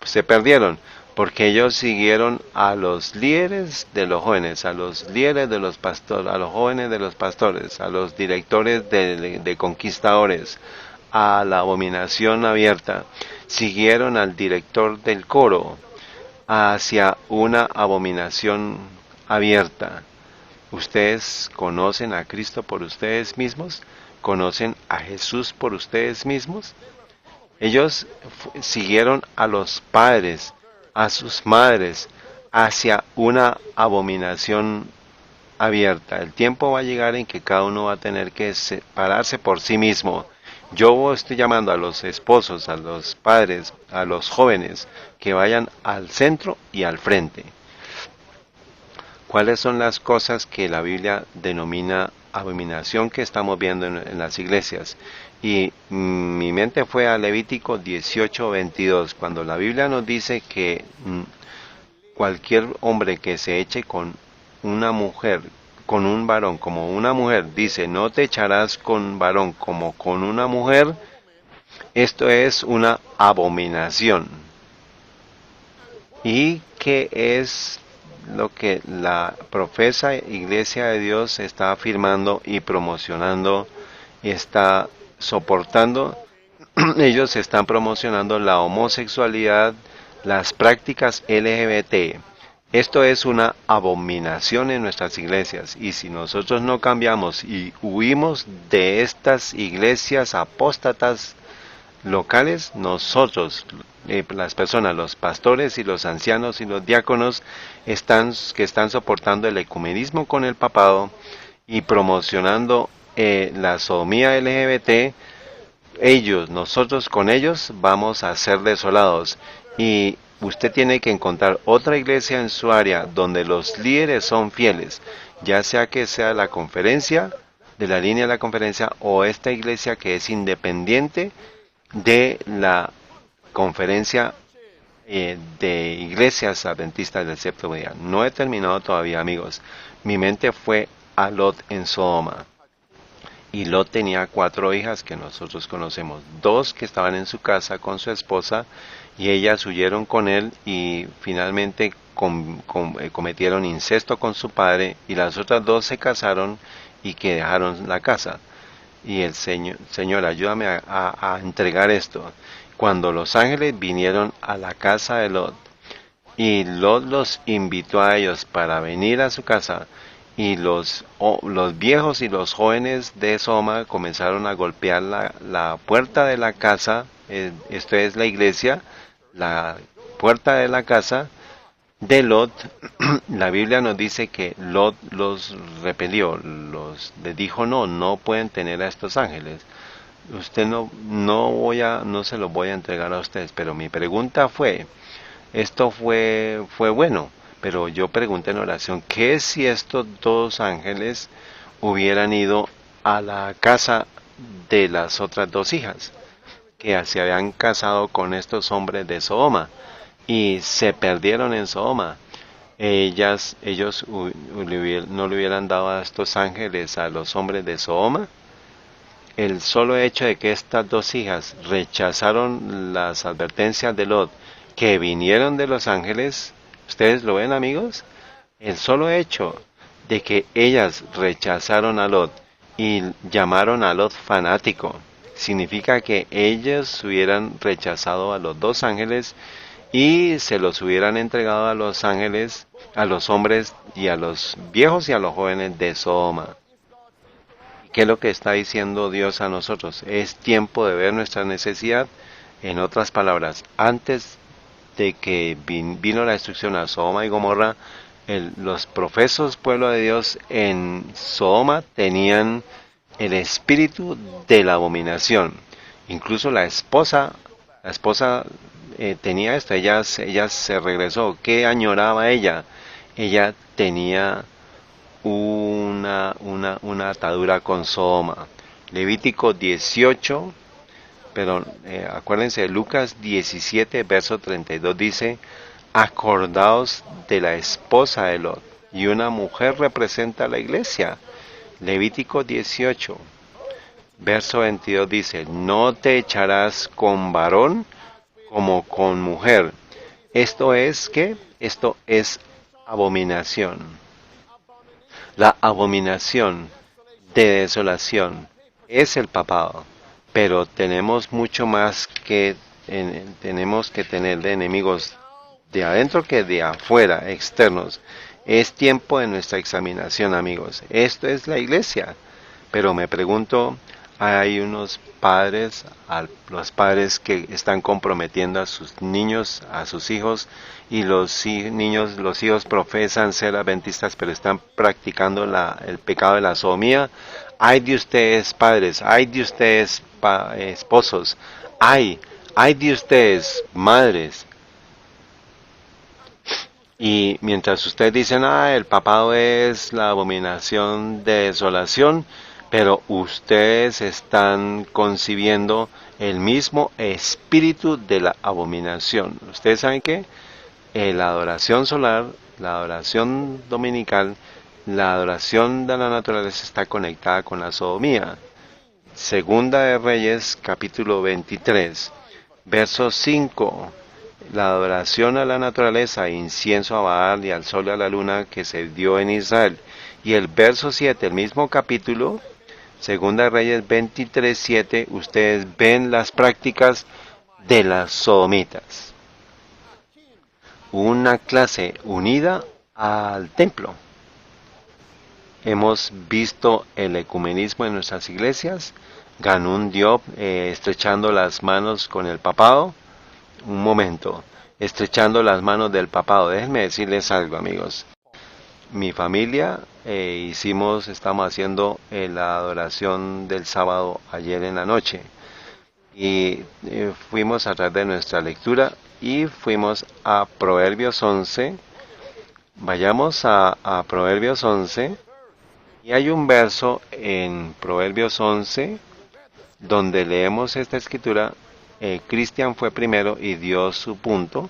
[SPEAKER 1] se perdieron porque ellos siguieron a los líderes de los jóvenes, a los líderes de los pastores, a los jóvenes de los pastores, a los directores de conquistadores, a la abominación abierta. Siguieron al director del coro hacia una abominación abierta. ¿Ustedes conocen a Cristo por ustedes mismos? ¿Conocen a Jesús por ustedes mismos? Ellos siguieron a los padres, a sus madres, hacia una abominación abierta. El tiempo va a llegar en que cada uno va a tener que separarse por sí mismo. Yo estoy llamando a los esposos, a los padres, a los jóvenes, que vayan al centro y al frente. ¿Cuáles son las cosas que la Biblia denomina abominación que estamos viendo en las iglesias? Y mi mente fue a Levítico 18:22, cuando la Biblia nos dice que cualquier hombre que se eche con una mujer, con un varón, como una mujer, dice, no te echarás con varón como con una mujer, esto es una abominación. ¿Y qué es lo que la profesa Iglesia de Dios está afirmando y promocionando y está soportando? Ellos están promocionando la homosexualidad, las prácticas LGBT. Esto es una abominación en nuestras iglesias, y si nosotros no cambiamos y huimos de estas iglesias apóstatas locales, nosotros, las personas, los pastores y los ancianos y los diáconos que están soportando el ecumenismo con el papado y promocionando la sodomía LGBT, nosotros con ellos vamos a ser desolados. Y usted tiene que encontrar otra iglesia en su área donde los líderes son fieles, ya sea que sea la conferencia, de la línea de la conferencia, o esta iglesia que es independiente de la conferencia de iglesias adventistas del séptimo día. No he terminado todavía, amigos. Mi mente fue a Lot en Sodoma. Y Lot tenía 4 hijas que nosotros conocemos, 2 que estaban en su casa con su esposa y ellas huyeron con él y finalmente cometieron incesto con su padre, y las otras 2 se casaron y que dejaron la casa. Y el Señor, ayúdame a entregar esto. Cuando los ángeles vinieron a la casa de Lot y Lot los invitó a ellos para venir a su casa, y los viejos y los jóvenes de Sodoma comenzaron a golpear la puerta de la casa, esto es la iglesia, la puerta de la casa de Lot. La Biblia nos dice que Lot los repelió, les dijo, no pueden tener a estos ángeles. Usted no se los voy a entregar a ustedes. Pero mi pregunta fue, esto fue bueno, pero yo pregunté en oración, ¿qué si estos 2 ángeles hubieran ido a la casa de las otras 2 hijas que se habían casado con estos hombres de Sodoma y se perdieron en Sodoma? Ellos no le hubieran dado a estos ángeles a los hombres de Sodoma. El solo hecho de que estas 2 hijas rechazaron las advertencias de Lot, que vinieron de los ángeles, ¿ustedes lo ven, amigos? El solo hecho de que ellas rechazaron a Lot y llamaron a Lot fanático, significa que ellas hubieran rechazado a los 2 ángeles y se los hubieran entregado a los ángeles, a los hombres y a los viejos y a los jóvenes de Sodoma. ¿Qué es lo que está diciendo Dios a nosotros? Es tiempo de ver nuestra necesidad. En otras palabras, antes de que vino la destrucción a Sodoma y Gomorra, los profesos pueblo de Dios en Sodoma tenían el espíritu de la abominación. Incluso la esposa tenía esto. Ella se regresó. ¿Qué añoraba ella? Ella tenía una atadura con Sodoma. Levítico 18, pero acuérdense de Lucas 17, verso 32 dice, acordaos de la esposa de Lot, y una mujer representa a la iglesia. Levítico 18, verso 22 dice, no te echarás con varón como con mujer. Esto es abominación. La abominación de desolación es el papado, pero tenemos mucho más que tenemos que tener de enemigos de adentro que de afuera, externos. Es tiempo de nuestra examinación, amigos. Esto es la iglesia. Pero me pregunto, hay unos padres, los padres que están comprometiendo a sus niños, a sus hijos, y los hijos profesan ser adventistas, pero están practicando el pecado de la sodomía. Ay de ustedes padres, ay de ustedes esposos, ay de ustedes madres. Y mientras ustedes dicen, el papado es la abominación de desolación, pero ustedes están concibiendo el mismo espíritu de la abominación. ¿Ustedes saben qué? la adoración solar, la adoración dominical, la adoración de la naturaleza está conectada con la sodomía. Segunda de Reyes, capítulo 23, verso 5. La adoración a la naturaleza, incienso a Baal y al sol y a la luna que se dio en Israel. Y el verso 7, el mismo capítulo, Segunda de Reyes 23, 7, ustedes ven las prácticas de las sodomitas. Una clase unida al templo. Hemos visto el ecumenismo en nuestras iglesias. Ganun Diop estrechando las manos con el papado. Un momento, estrechando las manos del papado. Déjenme decirles algo, amigos. Mi familia estamos haciendo la adoración del sábado ayer en la noche. Y fuimos a través de nuestra lectura y fuimos a Proverbios 11. Vayamos a Proverbios 11. Y hay un verso en Proverbios 11 donde leemos esta escritura. Cristian fue primero y dio su punto,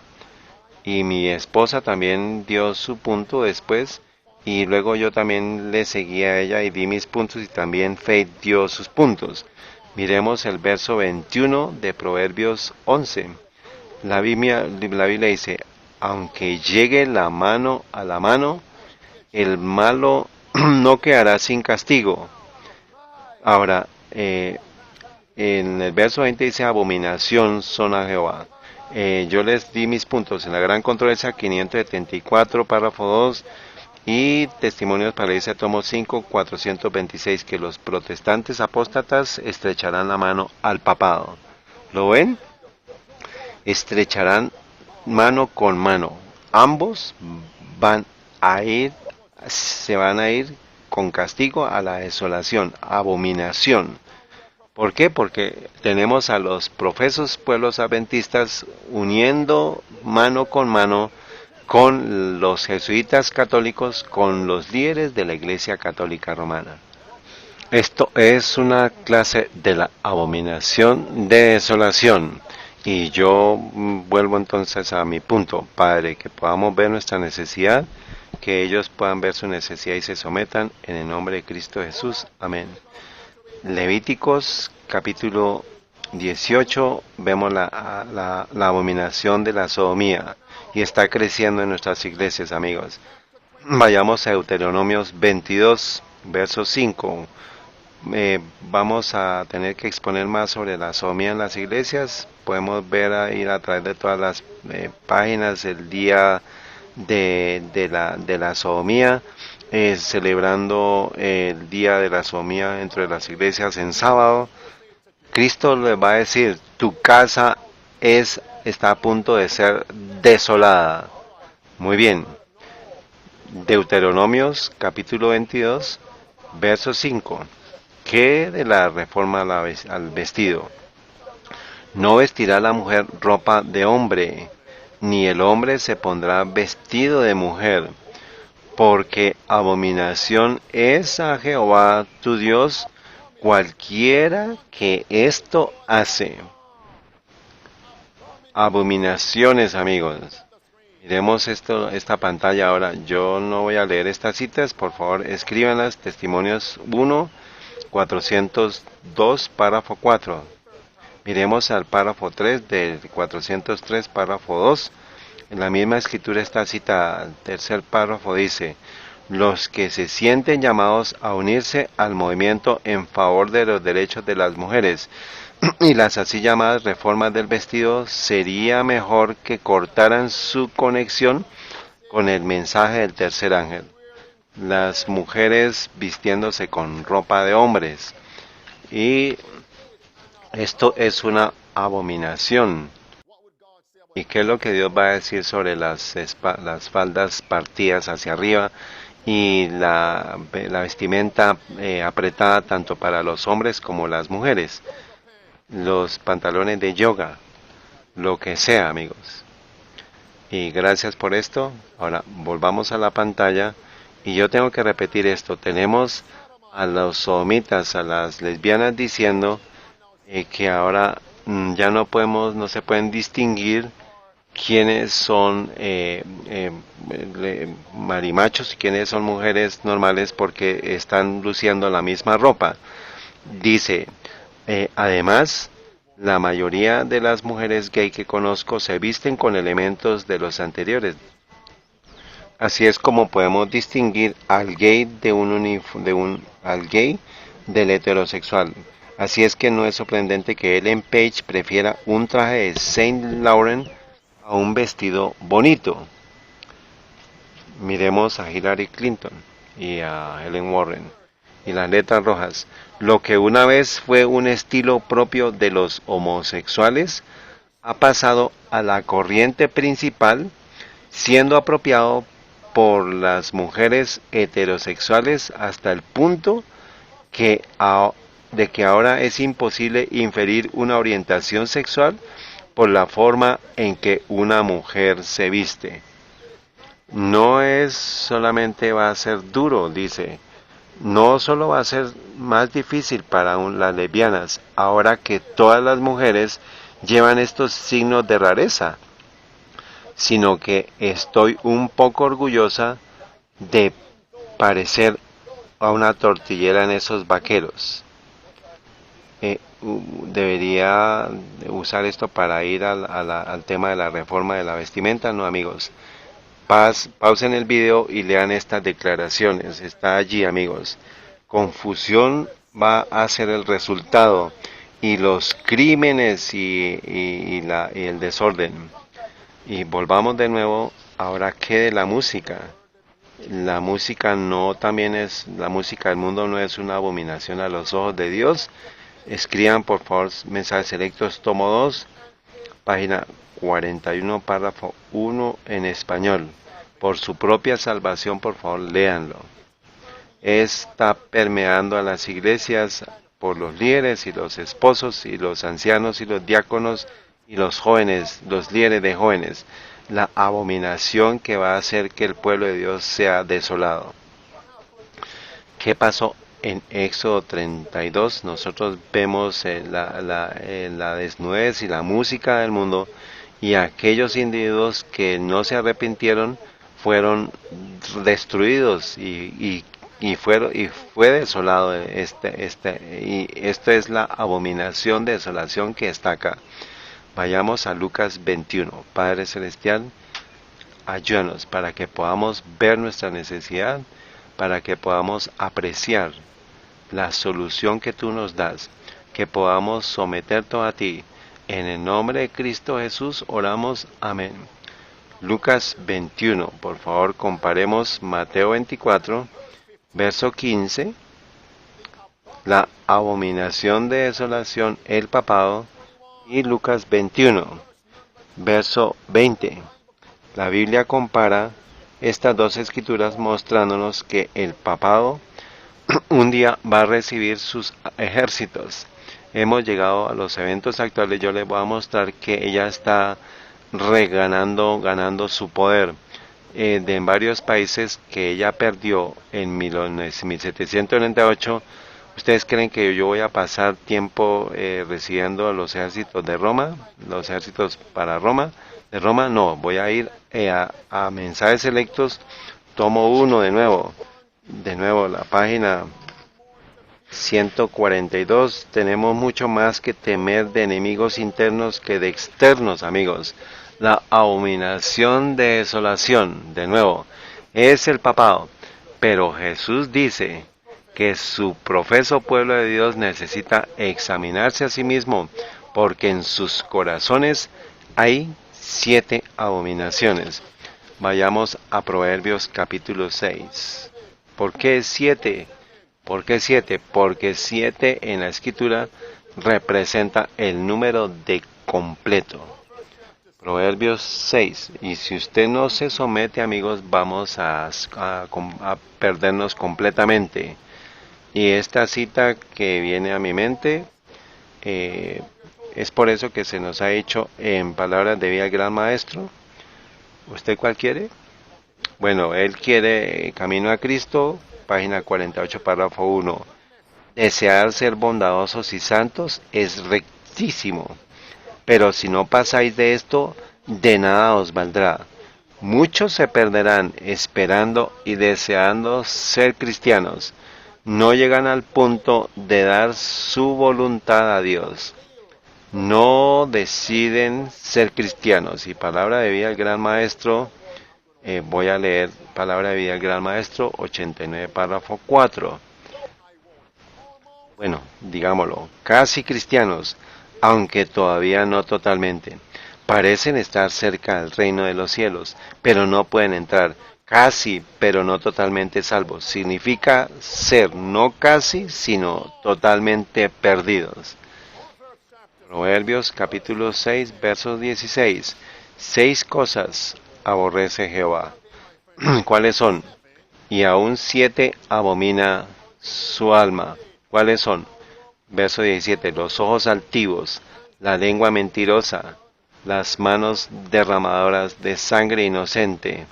[SPEAKER 1] y mi esposa también dio su punto después, y luego yo también le seguí a ella y di mis puntos, y también Faith dio sus puntos. Miremos el verso 21 de Proverbios 11. La Biblia dice: aunque llegue la mano a la mano, el malo no quedará sin castigo. Ahora, en el verso 20 dice: abominación son a Jehová. Yo les di mis puntos en la gran controversia 574, párrafo 2, y testimonios para la iglesia, tomo 5, 426, que los protestantes apóstatas estrecharán la mano al papado. ¿Lo ven? Estrecharán mano con mano. Ambos se van a ir con castigo a la desolación, abominación. ¿Por qué? Porque tenemos a los profesos pueblos adventistas uniendo mano con los jesuitas católicos, con los líderes de la Iglesia Católica Romana. Esto es una clase de la abominación de desolación. Y yo vuelvo entonces a mi punto, Padre, que podamos ver nuestra necesidad, que ellos puedan ver su necesidad y se sometan en el nombre de Cristo Jesús. Amén. Levíticos capítulo 18, vemos la abominación de la sodomía, y está creciendo en nuestras iglesias, amigos. Vayamos a Deuteronomios 22, verso 5. Vamos a tener que exponer más sobre la sodomía en las iglesias. Podemos ir a través de todas las páginas el día de la sodomía, celebrando el día de la sodomía dentro de las iglesias en sábado. Cristo les va a decir: tu casa está a punto de ser desolada. Muy bien. Deuteronomios capítulo 22, verso 5. ¿Qué de la reforma al vestido? No vestirá la mujer ropa de hombre, ni el hombre se pondrá vestido de mujer, porque abominación es a Jehová tu Dios cualquiera que esto hace. Abominaciones, amigos. Miremos esta pantalla ahora. Yo no voy a leer estas citas, por favor escríbanlas. Testimonios 1, 402, párrafo 4. Miremos al párrafo 3 del 403, párrafo 2. En la misma escritura está cita, el tercer párrafo dice: los que se sienten llamados a unirse al movimiento en favor de los derechos de las mujeres y las así llamadas reformas del vestido, sería mejor que cortaran su conexión con el mensaje del tercer ángel. Las mujeres vistiéndose con ropa de hombres. Y esto es una abominación. ¿Y qué es lo que Dios va a decir sobre las faldas partidas hacia arriba y la vestimenta apretada tanto para los hombres como las mujeres? Los pantalones de yoga, lo que sea, amigos. Y gracias por esto. Ahora volvamos a la pantalla y yo tengo que repetir esto. Tenemos a los sodomitas, a las lesbianas diciendo que ahora ya no se pueden distinguir quiénes son marimachos y quiénes son mujeres normales porque están luciendo la misma ropa. Dice, además, la mayoría de las mujeres gay que conozco se visten con elementos de los anteriores. Así es como podemos distinguir al gay al gay del heterosexual. Así es que no es sorprendente que Ellen Page prefiera un traje de Saint Laurent a un vestido bonito. Miremos a Hillary Clinton y a Helen Warren y las letras rojas. Lo que una vez fue un estilo propio de los homosexuales ha pasado a la corriente principal, siendo apropiado por las mujeres heterosexuales hasta el punto que de que ahora es imposible inferir una orientación sexual por la forma en que una mujer se viste. No es solamente va a ser duro, dice, no solo va a ser más difícil para las lesbianas, ahora que todas las mujeres llevan estos signos de rareza, sino que estoy un poco orgullosa de parecer a una tortillera en esos vaqueros. Debería usar esto para ir al tema de la reforma de la vestimenta, no amigos. Pausen el video y lean estas declaraciones. Está allí, amigos. Confusión va a ser el resultado y los crímenes y el desorden. Y volvamos de nuevo, ahora que de la música. La música no también es, la música del mundo no es una abominación a los ojos de Dios. Escriban por favor mensajes selectos, tomo 2, página 41, párrafo 1 en español. Por su propia salvación, por favor, léanlo. Está permeando a las iglesias por los líderes y los esposos y los ancianos y los diáconos y los jóvenes, los líderes de jóvenes. La abominación que va a hacer que el pueblo de Dios sea desolado. ¿Qué pasó en Éxodo 32? Nosotros vemos la desnudez y la música del mundo, y aquellos individuos que no se arrepintieron fueron destruidos y fue desolado y esto es la abominación de desolación que está acá. Vayamos a Lucas 21. Padre Celestial, ayúdanos para que podamos ver nuestra necesidad, para que podamos apreciar la solución que tú nos das, que podamos someter todo a ti. En el nombre de Cristo Jesús oramos. Amén. Lucas 21. Por favor, comparemos Mateo 24, verso 15. La abominación de desolación, el papado. Y Lucas 21, verso 20. La Biblia compara estas dos escrituras mostrándonos que el papado un día va a recibir sus ejércitos. Hemos llegado a los eventos actuales. Yo les voy a mostrar que ella está ganando su poder de en varios países que ella perdió en 1798. ¿Ustedes creen que yo voy a pasar tiempo recibiendo los ejércitos de Roma? ¿Los ejércitos para Roma? ¿De Roma? No, voy a ir a mensajes selectos. Tomo 1 de nuevo. De nuevo, la página 142. Tenemos mucho más que temer de enemigos internos que de externos, amigos. La abominación de desolación, de nuevo, es el papado. Pero Jesús dice que su profeso pueblo de Dios necesita examinarse a sí mismo, porque en sus corazones hay 7 abominaciones. Vayamos a Proverbios capítulo 6. ¿Por qué 7? ¿Por qué 7? Porque 7 en la escritura representa el número de completo. Proverbios 6. Y si usted no se somete, amigos, vamos a perdernos completamente. Y esta cita que viene a mi mente, es por eso que se nos ha hecho en palabras de vida el gran maestro. ¿Usted cuál quiere? Bueno, él quiere Camino a Cristo, página 48, párrafo 1. Desear ser bondadosos y santos es rectísimo, pero si no pasáis de esto, de nada os valdrá. Muchos se perderán esperando y deseando ser cristianos. No llegan al punto de dar su voluntad a Dios. No deciden ser cristianos. Y palabra de vida del Gran Maestro, voy a leer palabra de vida del Gran Maestro, 89, párrafo 4. Bueno, digámoslo, casi cristianos, aunque todavía no totalmente. Parecen estar cerca del reino de los cielos, pero no pueden entrar. Casi, pero no totalmente salvos. Significa ser no casi, sino totalmente perdidos. Proverbios capítulo 6, versos 16. 6 cosas aborrece Jehová. ¿Cuáles son? Y aún 7 abomina su alma. ¿Cuáles son? Verso 17. Los ojos altivos, la lengua mentirosa, las manos derramadoras de sangre inocente.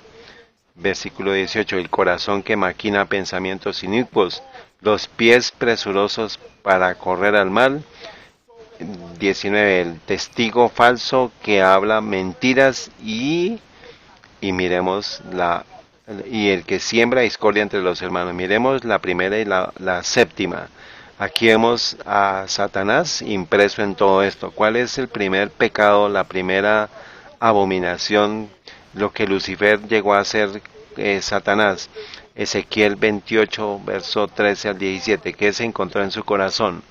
[SPEAKER 1] Versículo 18. El corazón que maquina pensamientos inicuos, los pies presurosos para correr al mal. 19. El testigo falso que habla mentiras y miremos y el que siembra discordia entre los hermanos. Miremos la primera y la séptima. Aquí vemos a Satanás impreso en todo esto. ¿Cuál es el primer pecado, la primera abominación, lo que Lucifer llegó a hacer Satanás? Ezequiel 28, verso 13 al 17. ¿Qué se encontró en su corazón?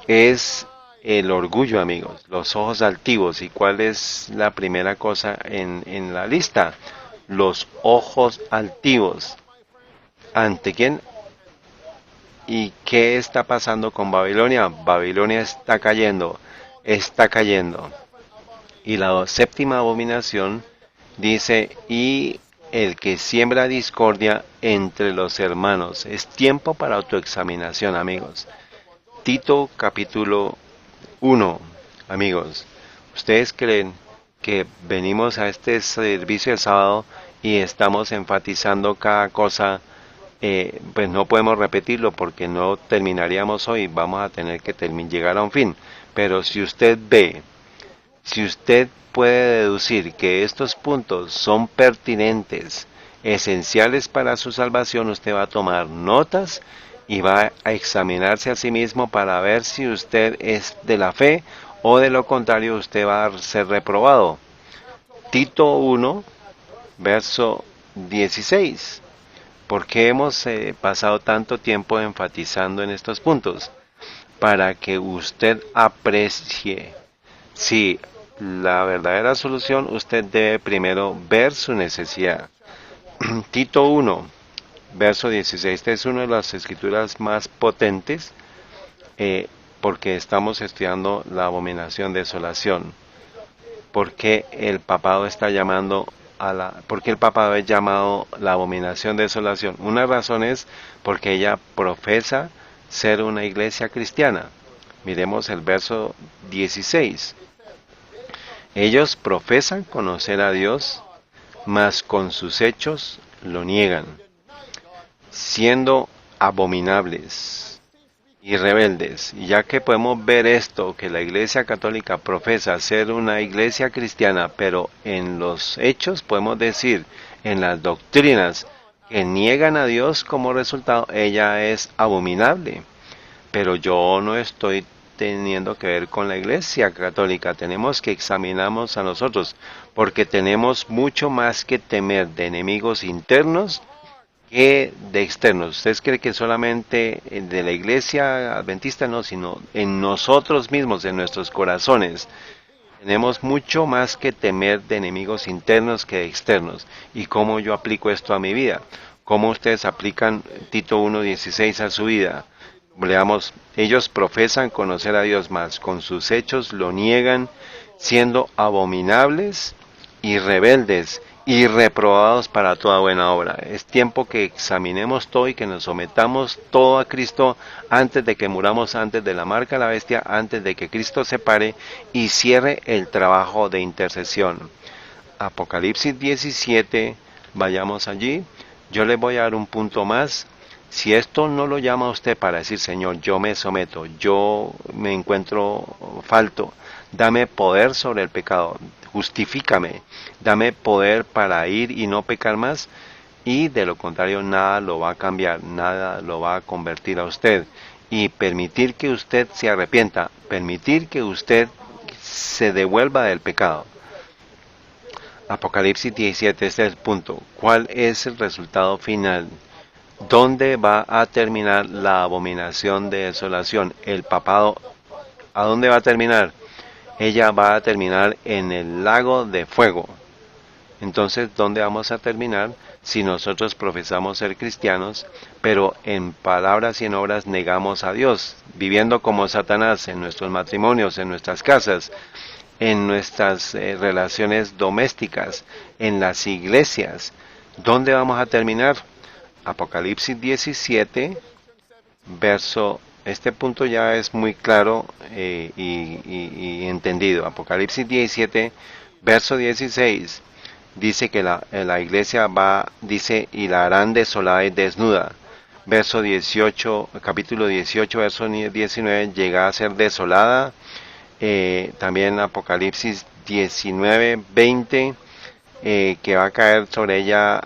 [SPEAKER 1] Es el orgullo, amigos, los ojos altivos. ¿Y cuál es la primera cosa en la lista? Los ojos altivos. ¿Ante quién? ¿Y qué está pasando con Babilonia? Babilonia está cayendo, está cayendo. Y la séptima abominación dice, y el que siembra discordia entre los hermanos. Es tiempo para autoexaminación, amigos. Tito capítulo 1, amigos. ¿Ustedes creen que venimos a este servicio el sábado y estamos enfatizando cada cosa? Pues no podemos repetirlo porque no terminaríamos hoy, vamos a tener que llegar a un fin. Pero si usted ve, si usted puede deducir que estos puntos son pertinentes, esenciales para su salvación, usted va a tomar notas y va a examinarse a sí mismo para ver si usted es de la fe o de lo contrario usted va a ser reprobado. Tito 1, verso 16. ¿Por qué hemos pasado tanto tiempo enfatizando en estos puntos? Para que usted aprecie. Si la verdadera solución, usted debe primero ver su necesidad. Tito 1, verso 16. Esta es una de las escrituras más potentes porque estamos estudiando la abominación de desolación. ¿Por qué el papado está llamando ¿por qué el papado es llamado la abominación de desolación? Una razón es porque ella profesa ser una iglesia cristiana. Miremos el verso 16. Ellos profesan conocer a Dios, mas con sus hechos lo niegan, siendo abominables y rebeldes. Y ya que podemos ver esto, que la Iglesia Católica profesa ser una iglesia cristiana, pero en los hechos podemos decir, en las doctrinas que niegan a Dios, como resultado, ella es abominable. Pero yo no estoy teniendo que ver con la Iglesia Católica, tenemos que examinarnos a nosotros, porque tenemos mucho más que temer de enemigos internos que de externos. ¿Ustedes creen que solamente de la iglesia adventista? No, sino en nosotros mismos, en nuestros corazones. Tenemos mucho más que temer de enemigos internos que de externos. ¿Y cómo yo aplico esto a mi vida? ¿Cómo ustedes aplican Tito 1:16 a su vida? Leamos, ellos profesan conocer a Dios, más con sus hechos lo niegan, siendo abominables y rebeldes y reprobados para toda buena obra. Es tiempo que examinemos todo y que nos sometamos todo a Cristo antes de que muramos, antes de la marca de la bestia, antes de que Cristo se pare y cierre el trabajo de intercesión. Apocalipsis 17, vayamos allí. Yo les voy a dar un punto más. Si esto no lo llama a usted para decir, Señor, yo me someto, yo me encuentro falto Dame poder sobre el pecado, justifícame, dame poder para ir y no pecar más, y de lo contrario nada lo va a cambiar, nada lo va a convertir a usted, y permitir que usted se arrepienta, permitir que usted se devuelva del pecado. Apocalipsis 17, este es el punto. ¿Cuál es el resultado final? ¿Dónde va a terminar la abominación de desolación? El papado, ¿a dónde va a terminar? Ella va a terminar en el lago de fuego. Entonces, ¿dónde vamos a terminar? Si nosotros profesamos ser cristianos, pero en palabras y en obras negamos a Dios, viviendo como Satanás en nuestros matrimonios, en nuestras casas, en nuestras relaciones domésticas, en las iglesias. ¿Dónde vamos a terminar? Apocalipsis 17, verso, este punto ya es muy claro y entendido. Apocalipsis 17, verso 16, dice que la iglesia va, dice, y la harán desolada y desnuda. Verso 18, capítulo 18, verso 19, llega a ser desolada. También Apocalipsis 19, 20, que va a caer sobre ella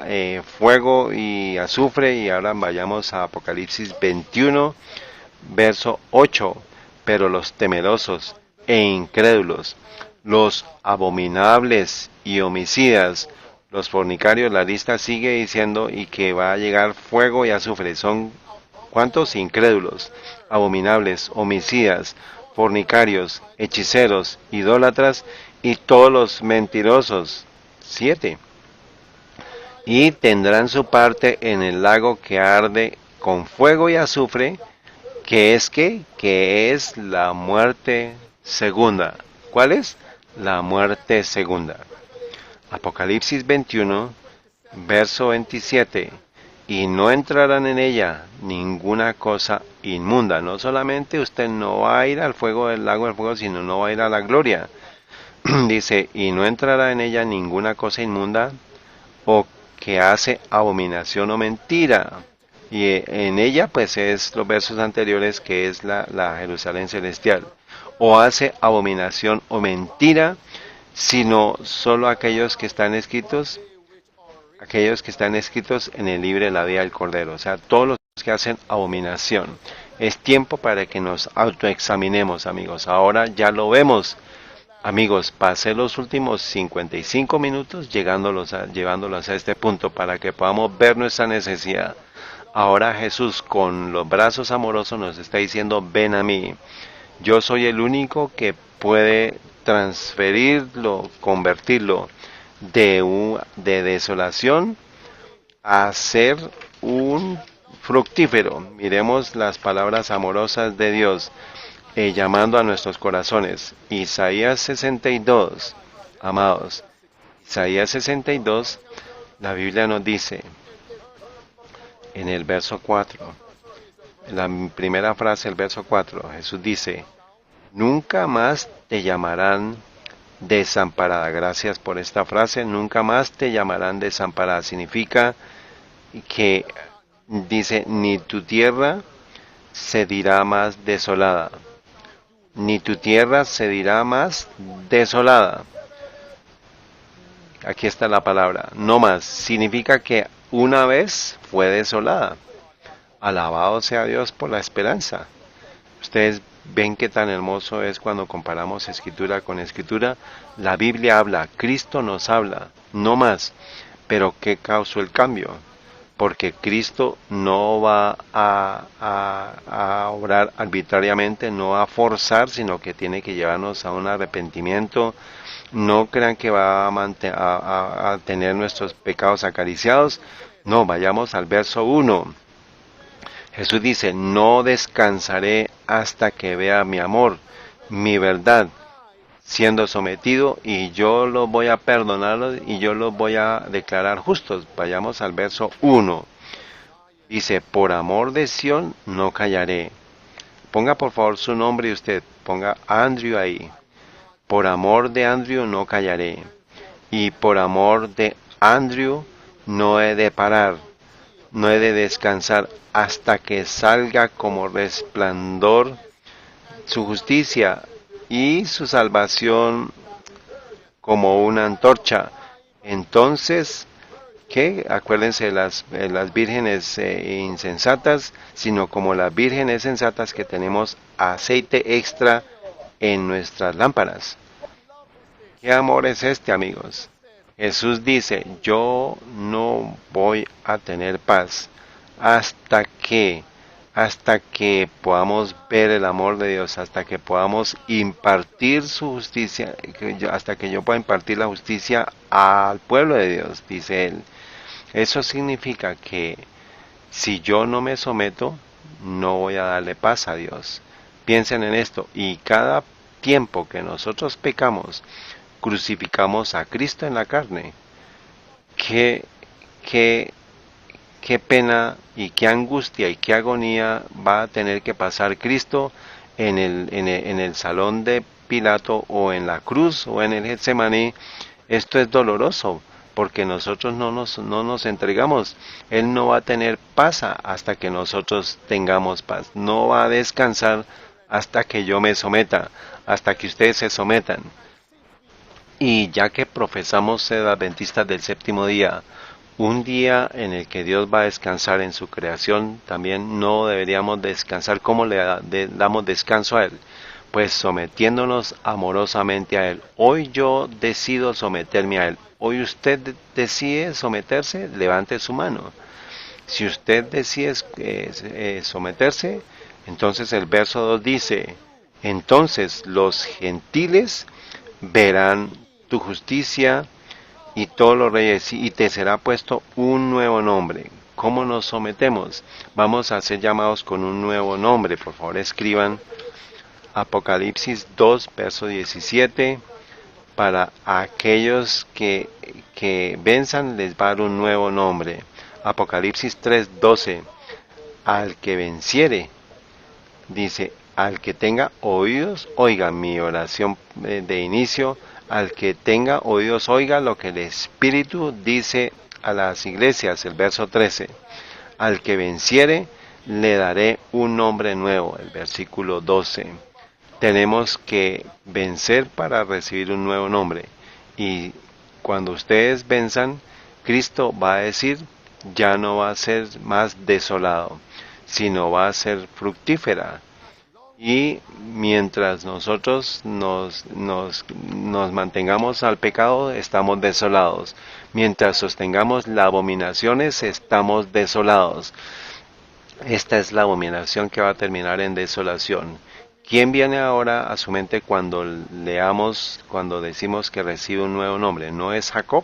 [SPEAKER 1] fuego y azufre. Y ahora vayamos a Apocalipsis 21, verso 8. Pero los temerosos e incrédulos, los abominables y homicidas, los fornicarios, la lista sigue diciendo, y que va a llegar fuego y azufre. Son ¿cuántos? Incrédulos, abominables, homicidas, fornicarios, hechiceros, idólatras y todos los mentirosos. 7. Y tendrán su parte en el lago que arde con fuego y azufre, que es ¿qué? Que es la muerte segunda. ¿Cuál es? La muerte segunda. Apocalipsis 21, verso 27. Y no entrarán en ella ninguna cosa inmunda. No solamente usted no va a ir al fuego del lago del fuego, sino no va a ir a la gloria. Dice, y no entrará en ella ninguna cosa inmunda o que hace abominación o mentira. Y en ella pues es los versos anteriores, que es la Jerusalén celestial. O hace abominación o mentira, sino solo aquellos que están escritos en el libro de la vida del Cordero. O sea, todos los que hacen abominación. Es tiempo para que nos autoexaminemos, amigos. Ahora ya lo vemos. Amigos, pasé los últimos 55 minutos llevándolos a este punto para que podamos ver nuestra necesidad. Ahora Jesús, con los brazos amorosos, nos está diciendo, ven a mí. Yo soy el único que puede transferirlo, convertirlo de desolación a ser un fructífero. Miremos las palabras amorosas de Dios, llamando a nuestros corazones. Isaías 62, amados. Isaías 62, la Biblia nos dice, en el verso 4, en la primera frase, el verso 4, Jesús dice, nunca más te llamarán desamparada. Gracias por esta frase, nunca más te llamarán desamparada. Significa que dice, ni tu tierra se dirá más desolada, ni tu tierra se dirá más desolada. Aquí está la palabra, no más. Significa que una vez fue desolada. Alabado sea Dios por la esperanza. Ustedes ven qué tan hermoso es cuando comparamos escritura con escritura. La Biblia habla, Cristo nos habla, no más. Pero ¿qué causó el cambio? Porque Cristo no va a obrar arbitrariamente, no va a forzar, sino que tiene que llevarnos a un arrepentimiento. No crean que va a tener nuestros pecados acariciados. No, vayamos al verso 1. Jesús dice, no descansaré hasta que vea mi amor, mi verdad, siendo sometido, y yo los voy a perdonar y yo los voy a declarar justos. Vayamos al verso 1. Dice, por amor de Sión no callaré. Ponga por favor su nombre y usted ponga Andrew ahí. Por amor de Andrew no callaré. Y por amor de Andrew no he de parar, no he de descansar hasta que salga como resplandor su justicia y su salvación como una antorcha. Entonces, ¿qué? Acuérdense de las vírgenes insensatas, sino como las vírgenes sensatas que tenemos aceite extra en nuestras lámparas. ¿Qué amor es este, amigos? Jesús dice, yo no voy a tener paz hasta que, hasta que podamos ver el amor de Dios, hasta que podamos impartir su justicia, hasta que yo pueda impartir la justicia al pueblo de Dios, dice él. Eso significa que si yo no me someto, no voy a darle paz a Dios. Piensen en esto, y cada tiempo que nosotros pecamos, crucificamos a Cristo en la carne. Qué, qué, qué pena y qué angustia y qué agonía va a tener que pasar Cristo en el salón de Pilato o en la cruz o en el Getsemaní. Esto es doloroso porque nosotros no nos entregamos. Él no va a tener paz hasta que nosotros tengamos paz. No va a descansar hasta que yo me someta, hasta que ustedes se sometan. Y ya que profesamos ser adventistas del séptimo día, un día en el que Dios va a descansar en su creación, también no deberíamos descansar como damos descanso a Él, pues sometiéndonos amorosamente a Él. Hoy yo decido someterme a Él. Hoy usted decide someterse, levante su mano. Si usted decide someterse, entonces el verso 2 dice, entonces los gentiles verán tu justicia y todos los reyes, y te será puesto un nuevo nombre. ¿Cómo nos sometemos? Vamos a ser llamados con un nuevo nombre. Por favor, escriban Apocalipsis 2, verso 17. Para aquellos que venzan les va a dar un nuevo nombre. Apocalipsis 3, 12. Al que venciere, dice, al que tenga oídos, oiga mi oración de inicio. Al que tenga oídos, oiga lo que el Espíritu dice a las iglesias, el verso 13. Al que venciere, le daré un nombre nuevo, el versículo 12. Tenemos que vencer para recibir un nuevo nombre. Y cuando ustedes venzan, Cristo va a decir, ya no va a ser más desolado, sino va a ser fructífera. Y mientras nosotros nos mantengamos al pecado, estamos desolados. Mientras sostengamos las abominaciones, estamos desolados. Esta es la abominación que va a terminar en desolación. ¿Quién viene ahora a su mente cuando leamos, cuando decimos que recibe un nuevo nombre? ¿No es Jacob?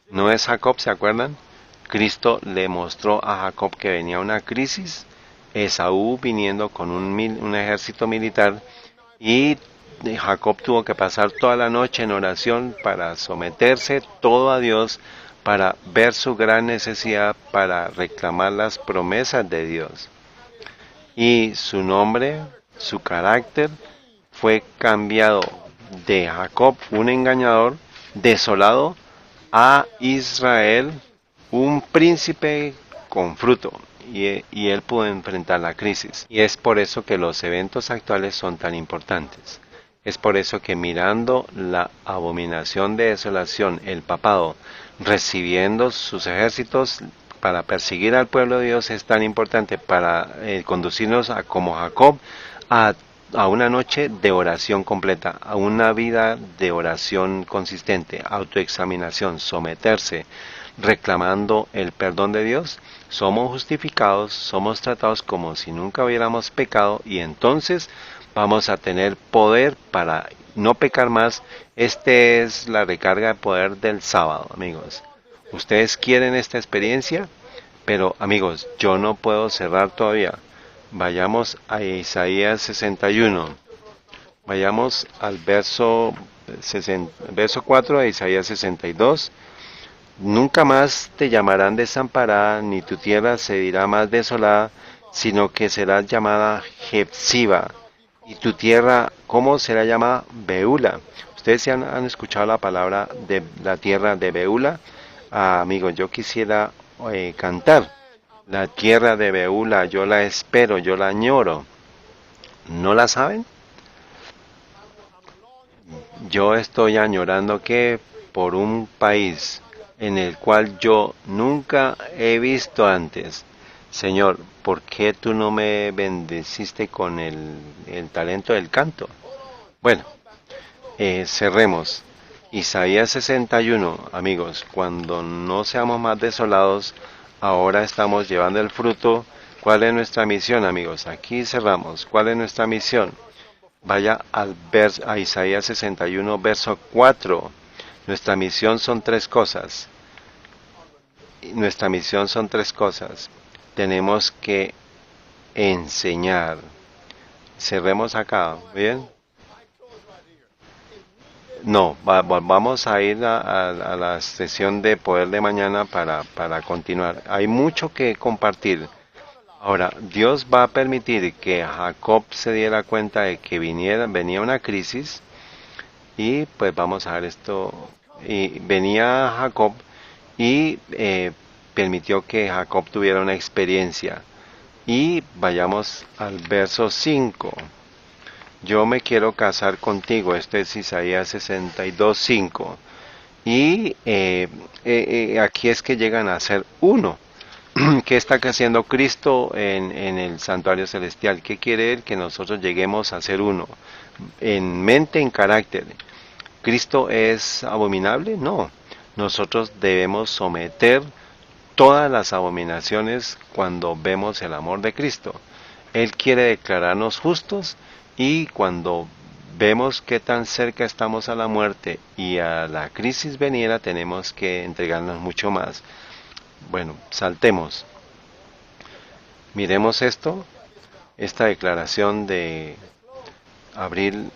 [SPEAKER 1] ¿No es Jacob, se acuerdan? Cristo le mostró a Jacob que venía una crisis, Esaú viniendo con un ejército militar, y Jacob tuvo que pasar toda la noche en oración para someterse todo a Dios, para ver su gran necesidad, para reclamar las promesas de Dios. Y su nombre, su carácter, fue cambiado de Jacob, un engañador, desolado, a Israel, un príncipe con fruto. Y él pudo enfrentar la crisis. Y es por eso que los eventos actuales son tan importantes. Es por eso que mirando la abominación de desolación, el papado, recibiendo sus ejércitos para perseguir al pueblo de Dios, es tan importante para conducirnos a, como Jacob, a una noche de oración completa, a una vida de oración consistente, autoexaminación, someterse, reclamando el perdón de Dios. Somos justificados, somos tratados como si nunca hubiéramos pecado, y entonces vamos a tener poder para no pecar más. Esta es la recarga de poder del sábado, amigos. Ustedes quieren esta experiencia, pero amigos, yo no puedo cerrar todavía. Vayamos a Isaías 61. Vayamos al verso 4 de Isaías 62. Nunca más te llamarán desamparada, ni tu tierra se dirá más desolada, sino que serás llamada Jepsiba. Y tu tierra, ¿cómo será llamada? Beula. ¿Ustedes se han escuchado la palabra de la tierra de Beula? Amigos, yo quisiera cantar. La tierra de Beula, yo la espero, yo la añoro. ¿No la saben? yo estoy añorando que por un país en el cual yo nunca he visto antes. Señor, ¿por qué tú no me bendeciste con el talento del canto? Bueno, cerremos. Isaías 61, amigos, cuando no seamos más desolados, ahora estamos llevando el fruto. ¿Cuál es nuestra misión, amigos? Aquí cerramos. ¿Cuál es nuestra misión? Vaya a Isaías 61, verso 4. Nuestra misión son tres cosas. Nuestra misión son tres cosas. Tenemos que enseñar. Cerremos acá, ¿bien? No, vamos a ir a la sesión de poder de mañana para continuar. Hay mucho que compartir. Ahora, Dios va a permitir que Jacob se diera cuenta de que venía una crisis y pues vamos a ver esto. Y venía Jacob y permitió que Jacob tuviera una experiencia. Y vayamos al verso 5. Yo me quiero casar contigo. Este es Isaías 62:5. Y aquí es que llegan a ser uno. ¿Qué está haciendo Cristo en el santuario celestial? ¿Qué quiere Él? Que nosotros lleguemos a ser uno. En mente, en carácter. ¿Cristo es abominable? No. Nosotros debemos someter todas las abominaciones cuando vemos el amor de Cristo. Él quiere declararnos justos y cuando vemos qué tan cerca estamos a la muerte y a la crisis venida, tenemos que entregarnos mucho más. Bueno, saltemos. Miremos esta declaración de abril,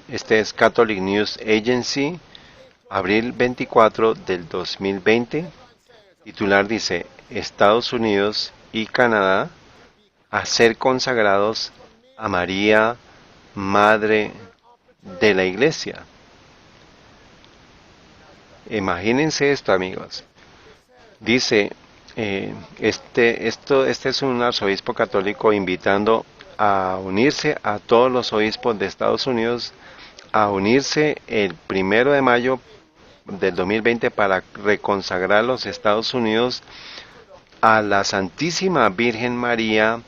[SPEAKER 1] este es Catholic News Agency, abril 24 del 2020. Titular dice, Estados Unidos y Canadá a ser consagrados a María, Madre de la Iglesia. Imagínense esto, amigos. Dice, este es un arzobispo católico invitando a unirse a todos los obispos de Estados Unidos, a unirse el 1 de mayo del 2020 para reconsagrar los Estados Unidos a la Santísima Virgen María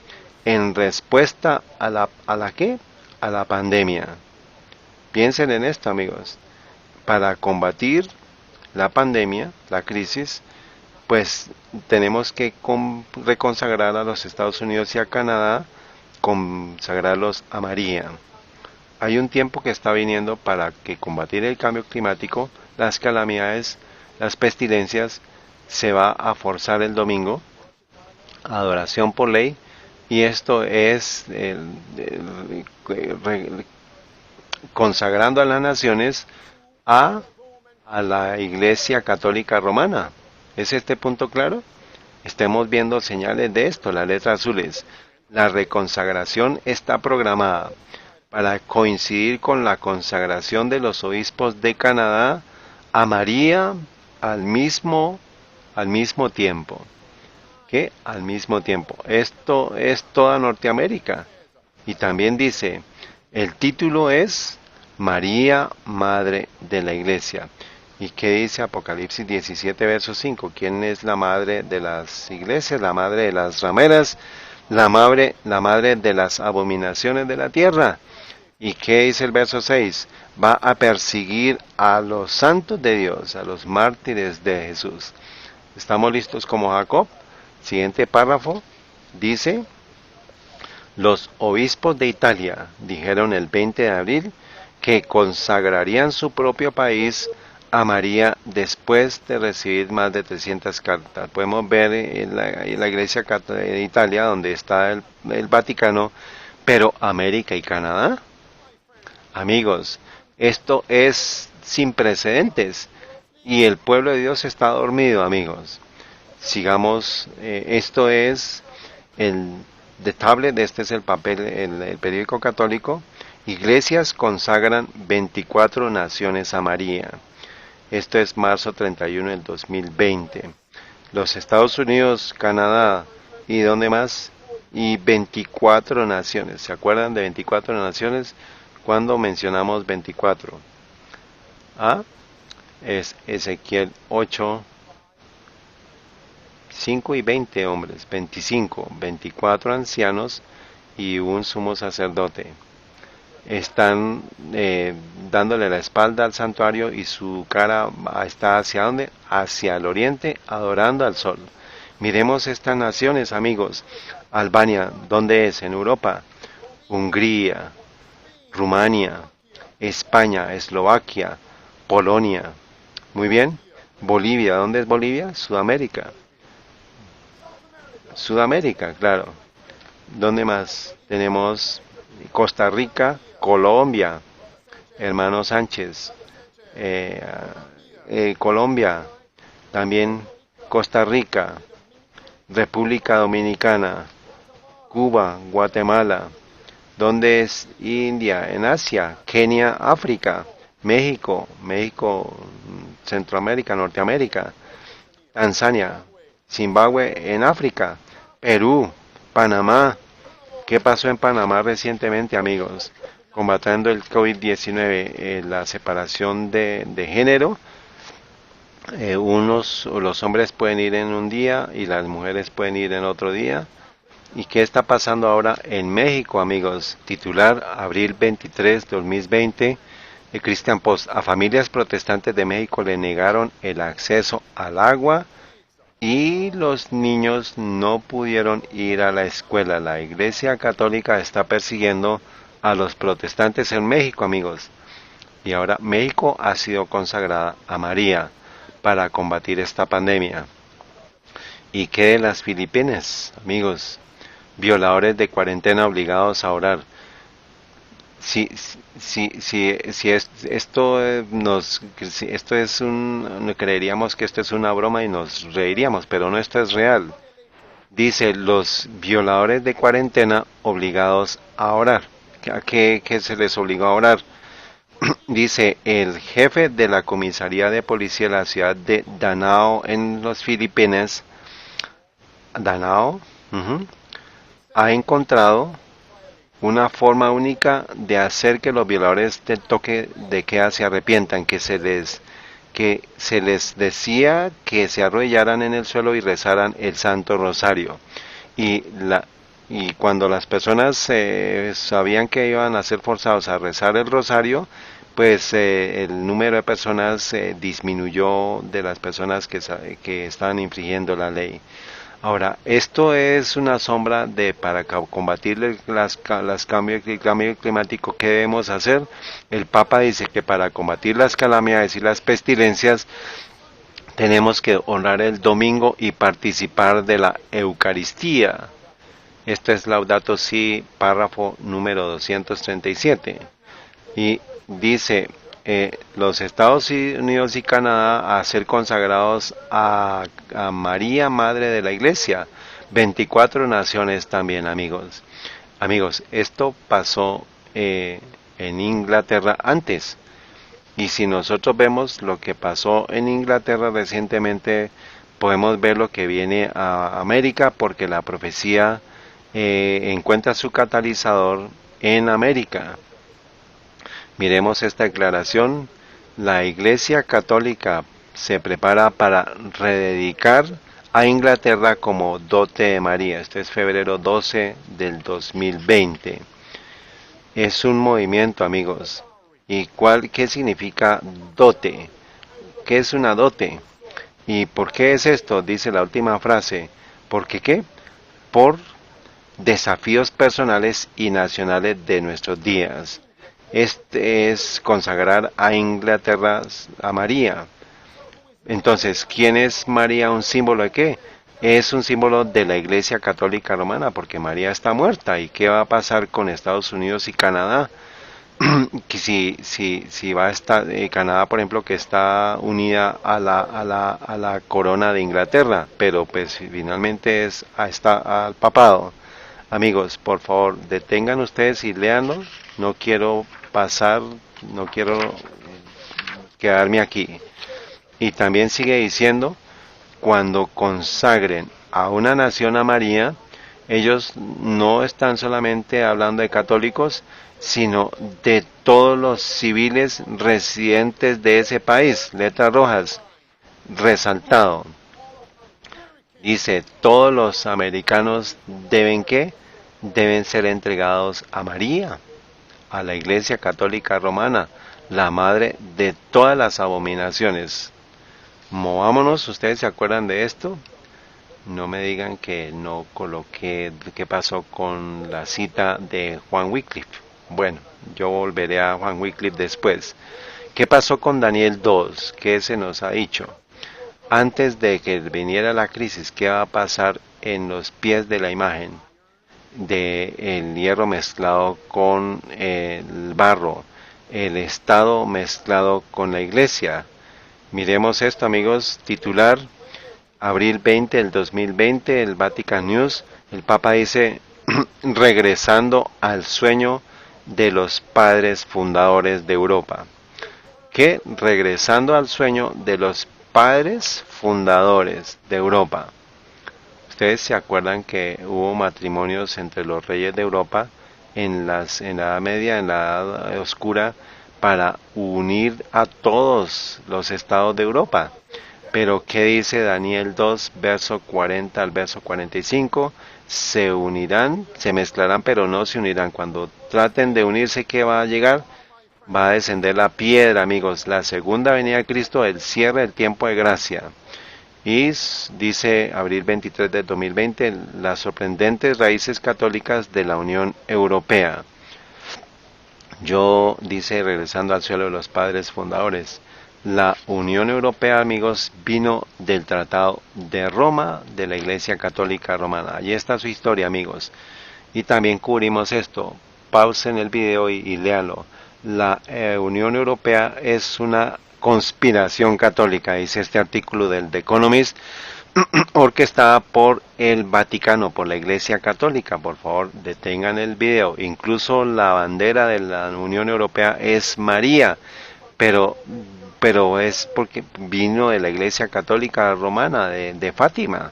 [SPEAKER 1] en respuesta a la ¿qué? A la pandemia. Piensen en esto, amigos. Para combatir la pandemia, la crisis, pues tenemos que reconsagrar a los Estados Unidos y a Canadá, consagrarlos a María. Hay un tiempo que está viniendo para que combatir el cambio climático, las calamidades, las pestilencias, se va a forzar el domingo, adoración por ley, y esto es consagrando a las naciones a la Iglesia Católica Romana. ¿Es este punto claro? Estemos viendo señales de esto, las letras azules. La reconsagración está programada para coincidir con la consagración de los obispos de Canadá a María al mismo tiempo. ¿Qué? Al mismo tiempo. Esto es toda Norteamérica. Y también dice, el título es María, Madre de la Iglesia. ¿Y qué dice Apocalipsis 17, verso 5? ¿Quién es la madre de las iglesias? La madre de las rameras, la madre de las abominaciones de la tierra. ¿Y qué dice el verso 6? Va a perseguir a los santos de Dios, a los mártires de Jesús. ¿Estamos listos como Jacob? Siguiente párrafo. Dice, los obispos de Italia dijeron el 20 de abril que consagrarían su propio país a María después de recibir más de 300 cartas. Podemos ver en la Iglesia Católica de Italia, donde está el Vaticano, pero América y Canadá. Amigos, esto es sin precedentes y el pueblo de Dios está dormido, amigos. Sigamos, esto es el de tablet, este es el papel, el periódico católico. Iglesias consagran 24 naciones a María. Esto es marzo 31 del 2020. Los Estados Unidos, Canadá y ¿dónde más? Y 24 naciones. ¿Se acuerdan de 24 naciones? Cuando mencionamos 24. ¿Ah? Es Ezequiel 8, 5 y 20 hombres, 25, 24 ancianos y un sumo sacerdote. Están dándole la espalda al santuario y su cara está hacia dónde? Hacia el oriente, adorando al sol. Miremos estas naciones, amigos. Albania, ¿dónde es? En Europa. Hungría, Rumania, España, Eslovaquia, Polonia. Muy bien. Bolivia, ¿dónde es Bolivia? Sudamérica. Sudamérica, claro. ¿Dónde más? Tenemos Costa Rica, Colombia, hermano Sánchez, eh, Colombia, también Costa Rica, República Dominicana, Cuba, Guatemala. ¿Dónde es India? En Asia, Kenia, África, México, Centroamérica, Norteamérica, Tanzania, Zimbabue en África, Perú, Panamá. ¿Qué pasó en Panamá recientemente, amigos? Combatiendo el COVID-19, la separación de género. Los hombres pueden ir en un día y las mujeres pueden ir en otro día. ¿Y qué está pasando ahora en México, amigos? Titular, abril 23, 2020. El Christian Post. A familias protestantes de México le negaron el acceso al agua y los niños no pudieron ir a la escuela. La Iglesia Católica está persiguiendo a los protestantes en México, amigos. Y ahora México ha sido consagrada a María para combatir esta pandemia. ¿Y qué de las Filipinas, amigos? Violadores de cuarentena obligados a orar. Si esto es creeríamos que esto es una broma y nos reiríamos, pero no, esto es real. Dice, los violadores de cuarentena obligados a orar. ¿A qué se les obligó a orar? Dice, el jefe de la comisaría de policía de la ciudad de Danao en las Filipinas, Danao, ha encontrado una forma única de hacer que los violadores del toque de queda se arrepientan, que se les decía que se arrodillaran en el suelo y rezaran el Santo Rosario. Y cuando las personas sabían que iban a ser forzados a rezar el rosario, pues el número de personas disminuyó de las personas que estaban infringiendo la ley. Ahora, esto es una sombra de para combatir el cambio climático. ¿Qué debemos hacer? El Papa dice que para combatir las calamidades y las pestilencias tenemos que honrar el domingo y participar de la Eucaristía. Esto es Laudato Si, párrafo número 237. Y dice, los Estados Unidos y Canadá a ser consagrados a María, Madre de la Iglesia. 24 naciones también, amigos. Amigos, esto pasó en Inglaterra antes. Y si nosotros vemos lo que pasó en Inglaterra recientemente, podemos ver lo que viene a América, porque la profecía encuentra su catalizador en América. Miremos esta declaración. La Iglesia Católica se prepara para rededicar a Inglaterra como dote de María. Este es febrero 12 del 2020. Es un movimiento, amigos. ¿Y qué significa dote? ¿Qué es una dote? ¿Y por qué es esto? Dice la última frase. ¿Por qué? Por desafíos personales y nacionales de nuestros días. Este es consagrar a Inglaterra a María. Entonces, ¿quién es María? ¿Un símbolo de qué? Es un símbolo de la Iglesia Católica Romana, porque María está muerta. ¿Y qué va a pasar con Estados Unidos y Canadá? Que si va a estar Canadá, por ejemplo, que está unida a la corona de Inglaterra, pero pues finalmente está al papado. Amigos, por favor, detengan ustedes y léanlo. No quiero no quiero quedarme aquí. Y también sigue diciendo, cuando consagren a una nación a María, ellos no están solamente hablando de católicos, sino de todos los civiles residentes de ese país. Letras rojas, resaltado. Dice, todos los americanos deben ¿qué? Deben ser entregados a María, a la Iglesia Católica Romana, la madre de todas las abominaciones. Movámonos, ¿ustedes se acuerdan de esto? No me digan que no coloqué qué pasó con la cita de Juan Wycliffe. Bueno, yo volveré a Juan Wycliffe después. ¿Qué pasó con Daniel 2? ¿Qué se nos ha dicho? Antes de que viniera la crisis, ¿qué va a pasar en los pies de la imagen? De el hierro mezclado con el barro, el estado mezclado con la iglesia. Miremos esto, amigos, titular, abril 20 del 2020, el Vatican News, el Papa dice, regresando al sueño de los padres fundadores de Europa. ¿Qué? Regresando al sueño de los padres fundadores de Europa. Ustedes se acuerdan que hubo matrimonios entre los reyes de Europa en la Edad Media, en la Edad Oscura, para unir a todos los estados de Europa. Pero ¿qué dice Daniel 2, verso 40 al verso 45? Se unirán, se mezclarán, pero no se unirán. Cuando traten de unirse, ¿qué va a llegar? Va a descender la piedra, amigos. La segunda venida de Cristo, el cierre del tiempo de gracia. Y dice abril 23 del 2020, las sorprendentes raíces católicas de la Unión Europea. Yo, dice, regresando al suelo de los padres fundadores, la Unión Europea, amigos, vino del Tratado de Roma de la Iglesia Católica Romana. Allí está su historia, amigos. Y también cubrimos esto. Pausen el video y léanlo. La Unión Europea es una conspiración católica, dice este artículo del The Economist, orquestada por el Vaticano, por la Iglesia Católica. Por favor, detengan el video. Incluso la bandera de la Unión Europea es María, pero es porque vino de la Iglesia Católica Romana, de Fátima.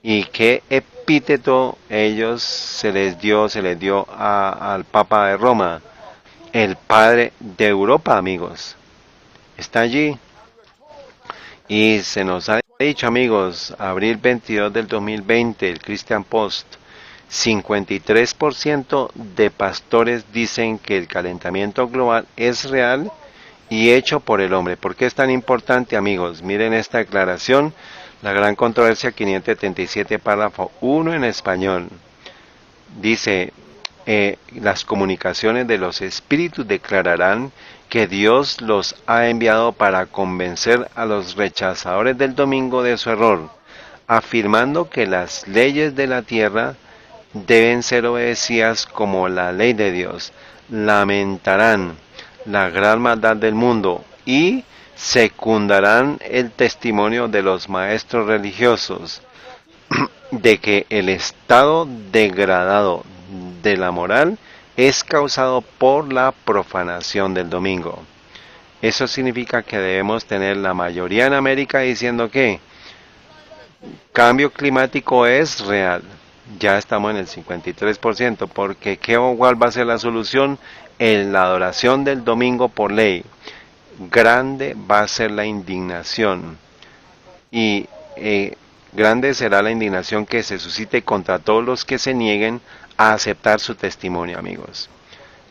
[SPEAKER 1] ¿Y qué epíteto ellos se les dio al Papa de Roma? El Padre de Europa, amigos. Está allí. Y se nos ha dicho, amigos, abril 22 del 2020, el Christian Post, 53% de pastores dicen que el calentamiento global es real y hecho por el hombre. ¿Por qué es tan importante, amigos? Miren esta declaración, la gran controversia 577, párrafo 1 en español. Dice, las comunicaciones de los espíritus declararán que Dios los ha enviado para convencer a los rechazadores del domingo de su error, afirmando que las leyes de la tierra deben ser obedecidas como la ley de Dios. Lamentarán la gran maldad del mundo y secundarán el testimonio de los maestros religiosos de que el estado degradado de la moral es causado por la profanación del domingo. Eso significa que debemos tener la mayoría en América diciendo que cambio climático es real. Ya estamos en el 53%, porque ¿cuál va a ser la solución? En la adoración del domingo por ley. Grande va a ser la indignación. Y grande será la indignación que se suscite contra todos los que se nieguen a aceptar su testimonio, amigos.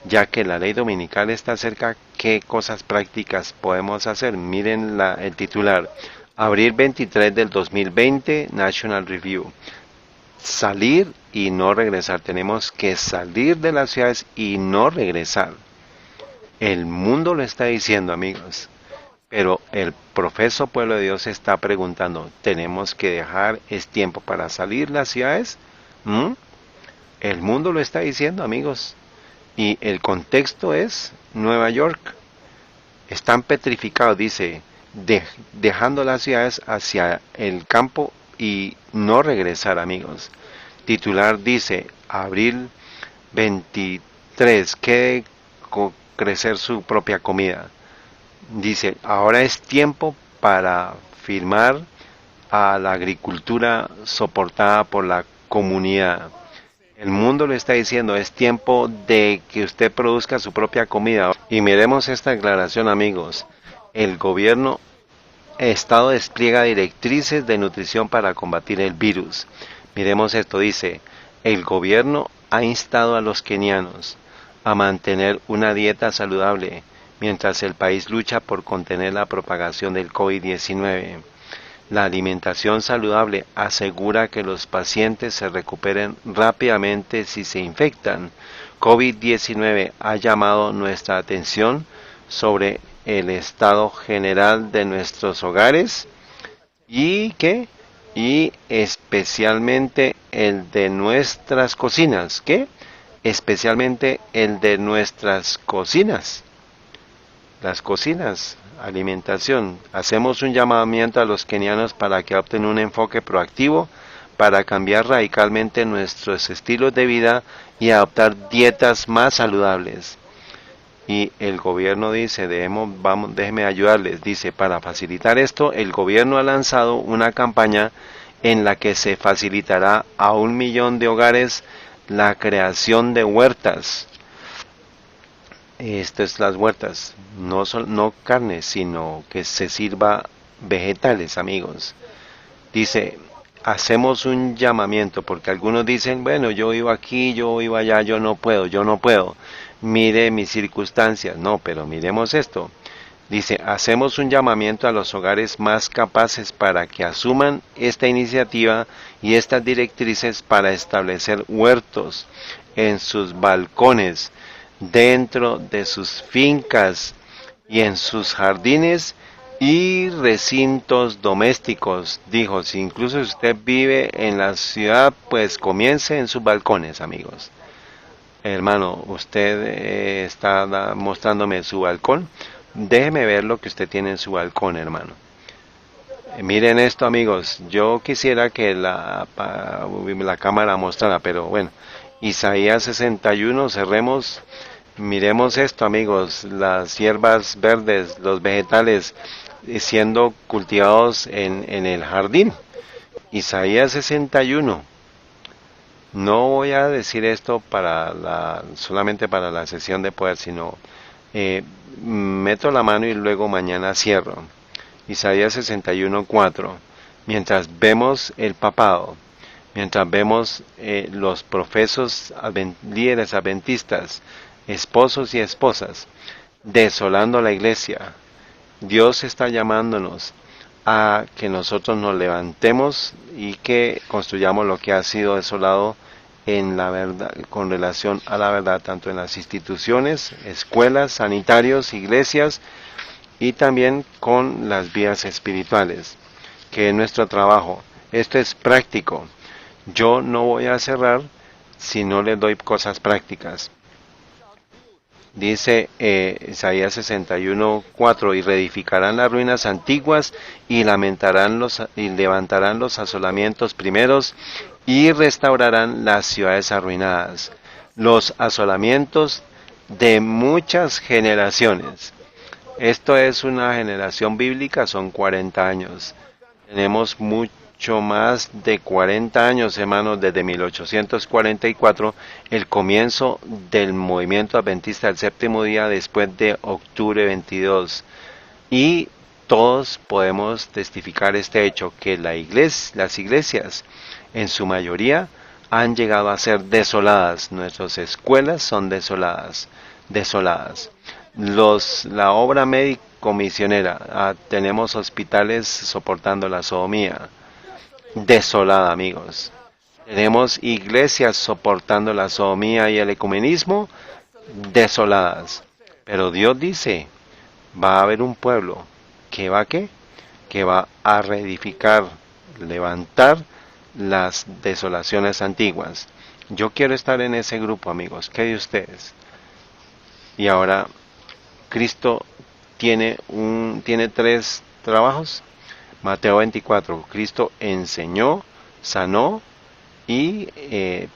[SPEAKER 1] Ya que la ley dominical está cerca, ¿qué cosas prácticas podemos hacer? Miren el titular. Abril 23 del 2020, National Review. Salir y no regresar. Tenemos que salir de las ciudades y no regresar. El mundo lo está diciendo, amigos. Pero el profeso pueblo de Dios está preguntando, ¿tenemos que dejar, es tiempo para salir las ciudades? El mundo lo está diciendo, amigos. Y el contexto es Nueva York. Están petrificados, dice, dejando las ciudades hacia el campo y no regresar, amigos. Titular dice, abril 23, que crecer su propia comida. Dice, ahora es tiempo para firmar a la agricultura soportada por la comunidad. El mundo le está diciendo, es tiempo de que usted produzca su propia comida. Y miremos esta declaración, amigos. El gobierno Estado despliega directrices de nutrición para combatir el virus. Miremos esto, dice, el gobierno ha instado a los kenianos a mantener una dieta saludable mientras el país lucha por contener la propagación del COVID-19. La alimentación saludable asegura que los pacientes se recuperen rápidamente si se infectan. COVID-19 ha llamado nuestra atención sobre el estado general de nuestros hogares y ¿qué? Y especialmente el de nuestras cocinas. ¿Qué? Especialmente el de nuestras cocinas. Las cocinas, alimentación. Hacemos un llamamiento a los kenianos para que opten un enfoque proactivo para cambiar radicalmente nuestros estilos de vida y adoptar dietas más saludables. Y el gobierno dice, déjeme ayudarles, dice, para facilitar esto, el gobierno ha lanzado una campaña en la que se facilitará a 1 millón de hogares la creación de huertas. Estas es las huertas, no carne, sino que se sirva vegetales, amigos. Dice, hacemos un llamamiento, porque algunos dicen, bueno, yo vivo aquí, yo vivo allá, yo no puedo. Mire mis circunstancias. No, pero miremos esto. Dice, hacemos un llamamiento a los hogares más capaces para que asuman esta iniciativa y estas directrices para establecer huertos en sus balcones, dentro de sus fincas y en sus jardines y recintos domésticos. Dijo, si incluso usted vive en la ciudad, pues comience en sus balcones, amigos. Hermano, usted está mostrándome su balcón. Déjeme ver lo que usted tiene en su balcón, hermano. Miren esto, amigos. Yo quisiera que la cámara mostrara, pero bueno. Isaías 61, cerremos. Miremos esto, amigos. Las hierbas verdes, los vegetales siendo cultivados en el jardín. Isaías 61. No voy a decir esto solamente para la sesión de poder, sino meto la mano y luego mañana cierro. Isaías 61:4. Mientras vemos el papado, mientras vemos los profesos líderes adventistas, esposos y esposas, desolando la iglesia, Dios está llamándonos a que nosotros nos levantemos y que construyamos lo que ha sido desolado en la verdad, con relación a la verdad, tanto en las instituciones, escuelas, sanitarios, iglesias y también con las vías espirituales, que es nuestro trabajo. Esto es práctico. Yo no voy a cerrar si no le doy cosas prácticas. Dice Isaías 61:4, y reedificarán las ruinas antiguas y levantarán los asolamientos primeros y restaurarán las ciudades arruinadas, los asolamientos de muchas generaciones. Esto es una generación bíblica, son 40 años. Tenemos mucho más de 40 años, hermanos, desde 1844, el comienzo del movimiento adventista del séptimo día después de octubre 22. Y todos podemos testificar este hecho, que las iglesias, en su mayoría, han llegado a ser desoladas. Nuestras escuelas son desoladas. La obra médico-misionera, tenemos hospitales soportando la sodomía, desolada, amigos. Tenemos iglesias soportando la sodomía y el ecumenismo, desoladas. Pero Dios dice, va a haber un pueblo que que va a reedificar, levantar las desolaciones antiguas. Yo quiero estar en ese grupo, amigos. ¿Qué de ustedes? Y ahora, Cristo tiene 3 trabajos. Mateo 24, Cristo enseñó, sanó y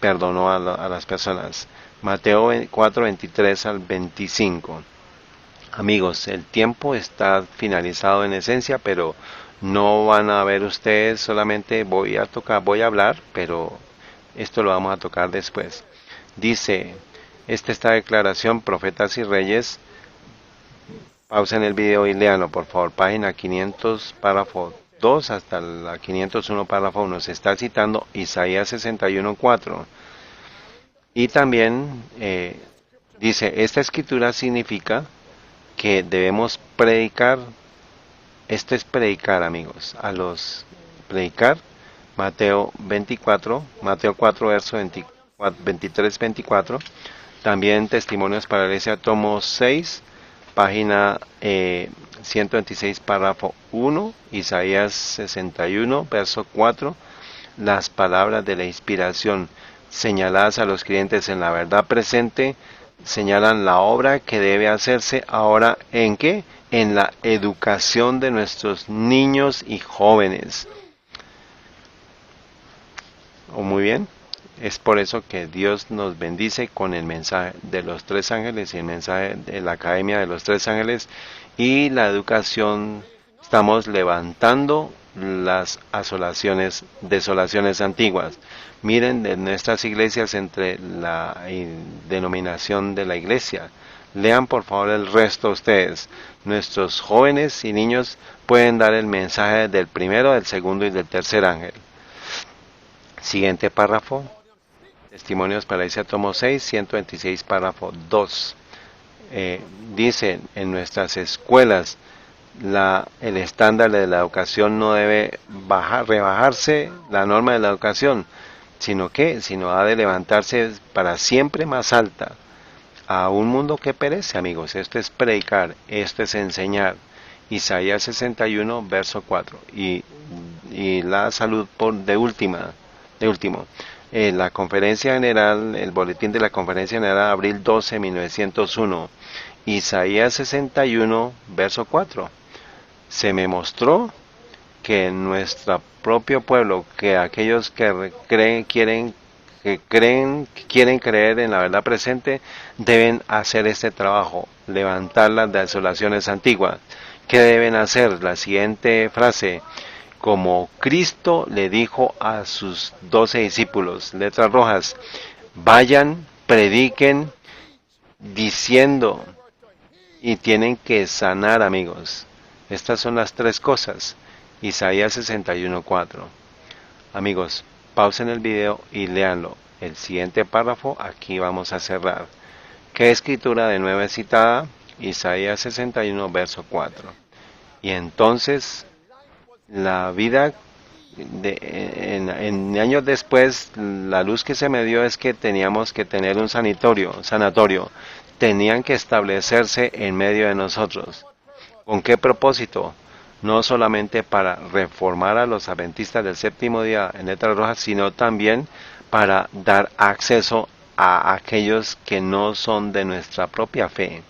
[SPEAKER 1] perdonó a las personas. Mateo 4, 23 al 25. Amigos, el tiempo está finalizado en esencia, pero no van a ver ustedes, solamente voy a hablar, pero Esto lo vamos a tocar después. Dice, esta declaración, Profetas y Reyes. Pausen el video y léanlo, por favor. Página 500, párrafo 2 hasta la 501, párrafo 1. Se está citando Isaías 61:4. Y también dice, esta escritura significa que debemos predicar. Esto es predicar, amigos. Predicar. Mateo 4, verso 23-24. También Testimonios para la Iglesia, tomo 6, página 126, párrafo 1, Isaías 61, verso 4, las palabras de la inspiración señaladas a los creyentes en la verdad presente, señalan la obra que debe hacerse ahora, ¿en qué? En la educación de nuestros niños y jóvenes. Muy bien. Es por eso que Dios nos bendice con el mensaje de los 3 ángeles y el mensaje de la Academia de los 3 ángeles y la educación. Estamos levantando las desolaciones antiguas. Miren de nuestras iglesias entre la denominación de la iglesia. Lean por favor el resto ustedes. Nuestros jóvenes y niños pueden dar el mensaje del primero, del segundo y del tercer ángel. Siguiente párrafo. Testimonios para la Iglesia, tomo 6, 126, párrafo 2. Dice, en nuestras escuelas, el estándar de la educación no debe rebajarse la norma de la educación, sino ha de levantarse para siempre más alta, a un mundo que perece, amigos. Esto es predicar, esto es enseñar. Isaías 61, verso 4. Y la salud de último. La conferencia general, el boletín de la conferencia general, abril 12, 1901, Isaías 61, verso 4. Se me mostró que en nuestro propio pueblo, que aquellos que quieren creer en la verdad presente, deben hacer este trabajo, levantar las desolaciones antiguas. ¿Qué deben hacer? La siguiente frase: como Cristo le dijo a sus 12 discípulos, letras rojas, vayan, prediquen, diciendo, y tienen que sanar, amigos. Estas son las 3 cosas. Isaías 61:4. Amigos, pausen el video y léanlo. El siguiente párrafo, aquí vamos a cerrar. ¿Qué escritura de nuevo es citada? Isaías 61, verso 4. Y entonces, la vida, en años después, la luz que se me dio es que teníamos que tener un sanatorio. Tenían que establecerse en medio de nosotros. ¿Con qué propósito? No solamente para reformar a los adventistas del séptimo día en letras rojas, sino también para dar acceso a aquellos que no son de nuestra propia fe,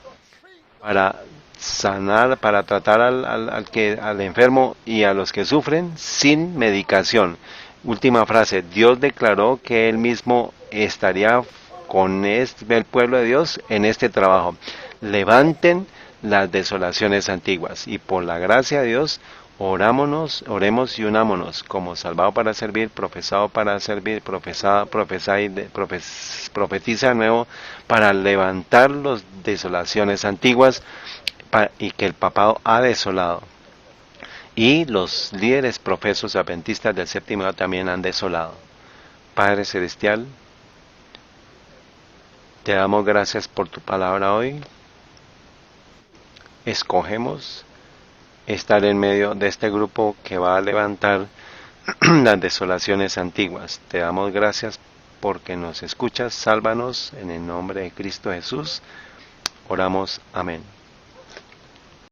[SPEAKER 1] para sanar, para tratar al enfermo y a los que sufren sin medicación. Última frase: Dios declaró que Él mismo estaría con el pueblo de Dios en este trabajo. Levanten las desolaciones antiguas, y por la gracia de Dios, oremos y unámonos como salvado para servir, profesado para servir, profetiza de nuevo, para levantar las desolaciones antiguas y que el papado ha desolado. Y los líderes profesos adventistas del séptimo día también han desolado. Padre Celestial, te damos gracias por tu palabra hoy. Escogemos estar en medio de este grupo que va a levantar las desolaciones antiguas. Te damos gracias porque nos escuchas. Sálvanos en el nombre de Cristo Jesús. Oramos. Amén.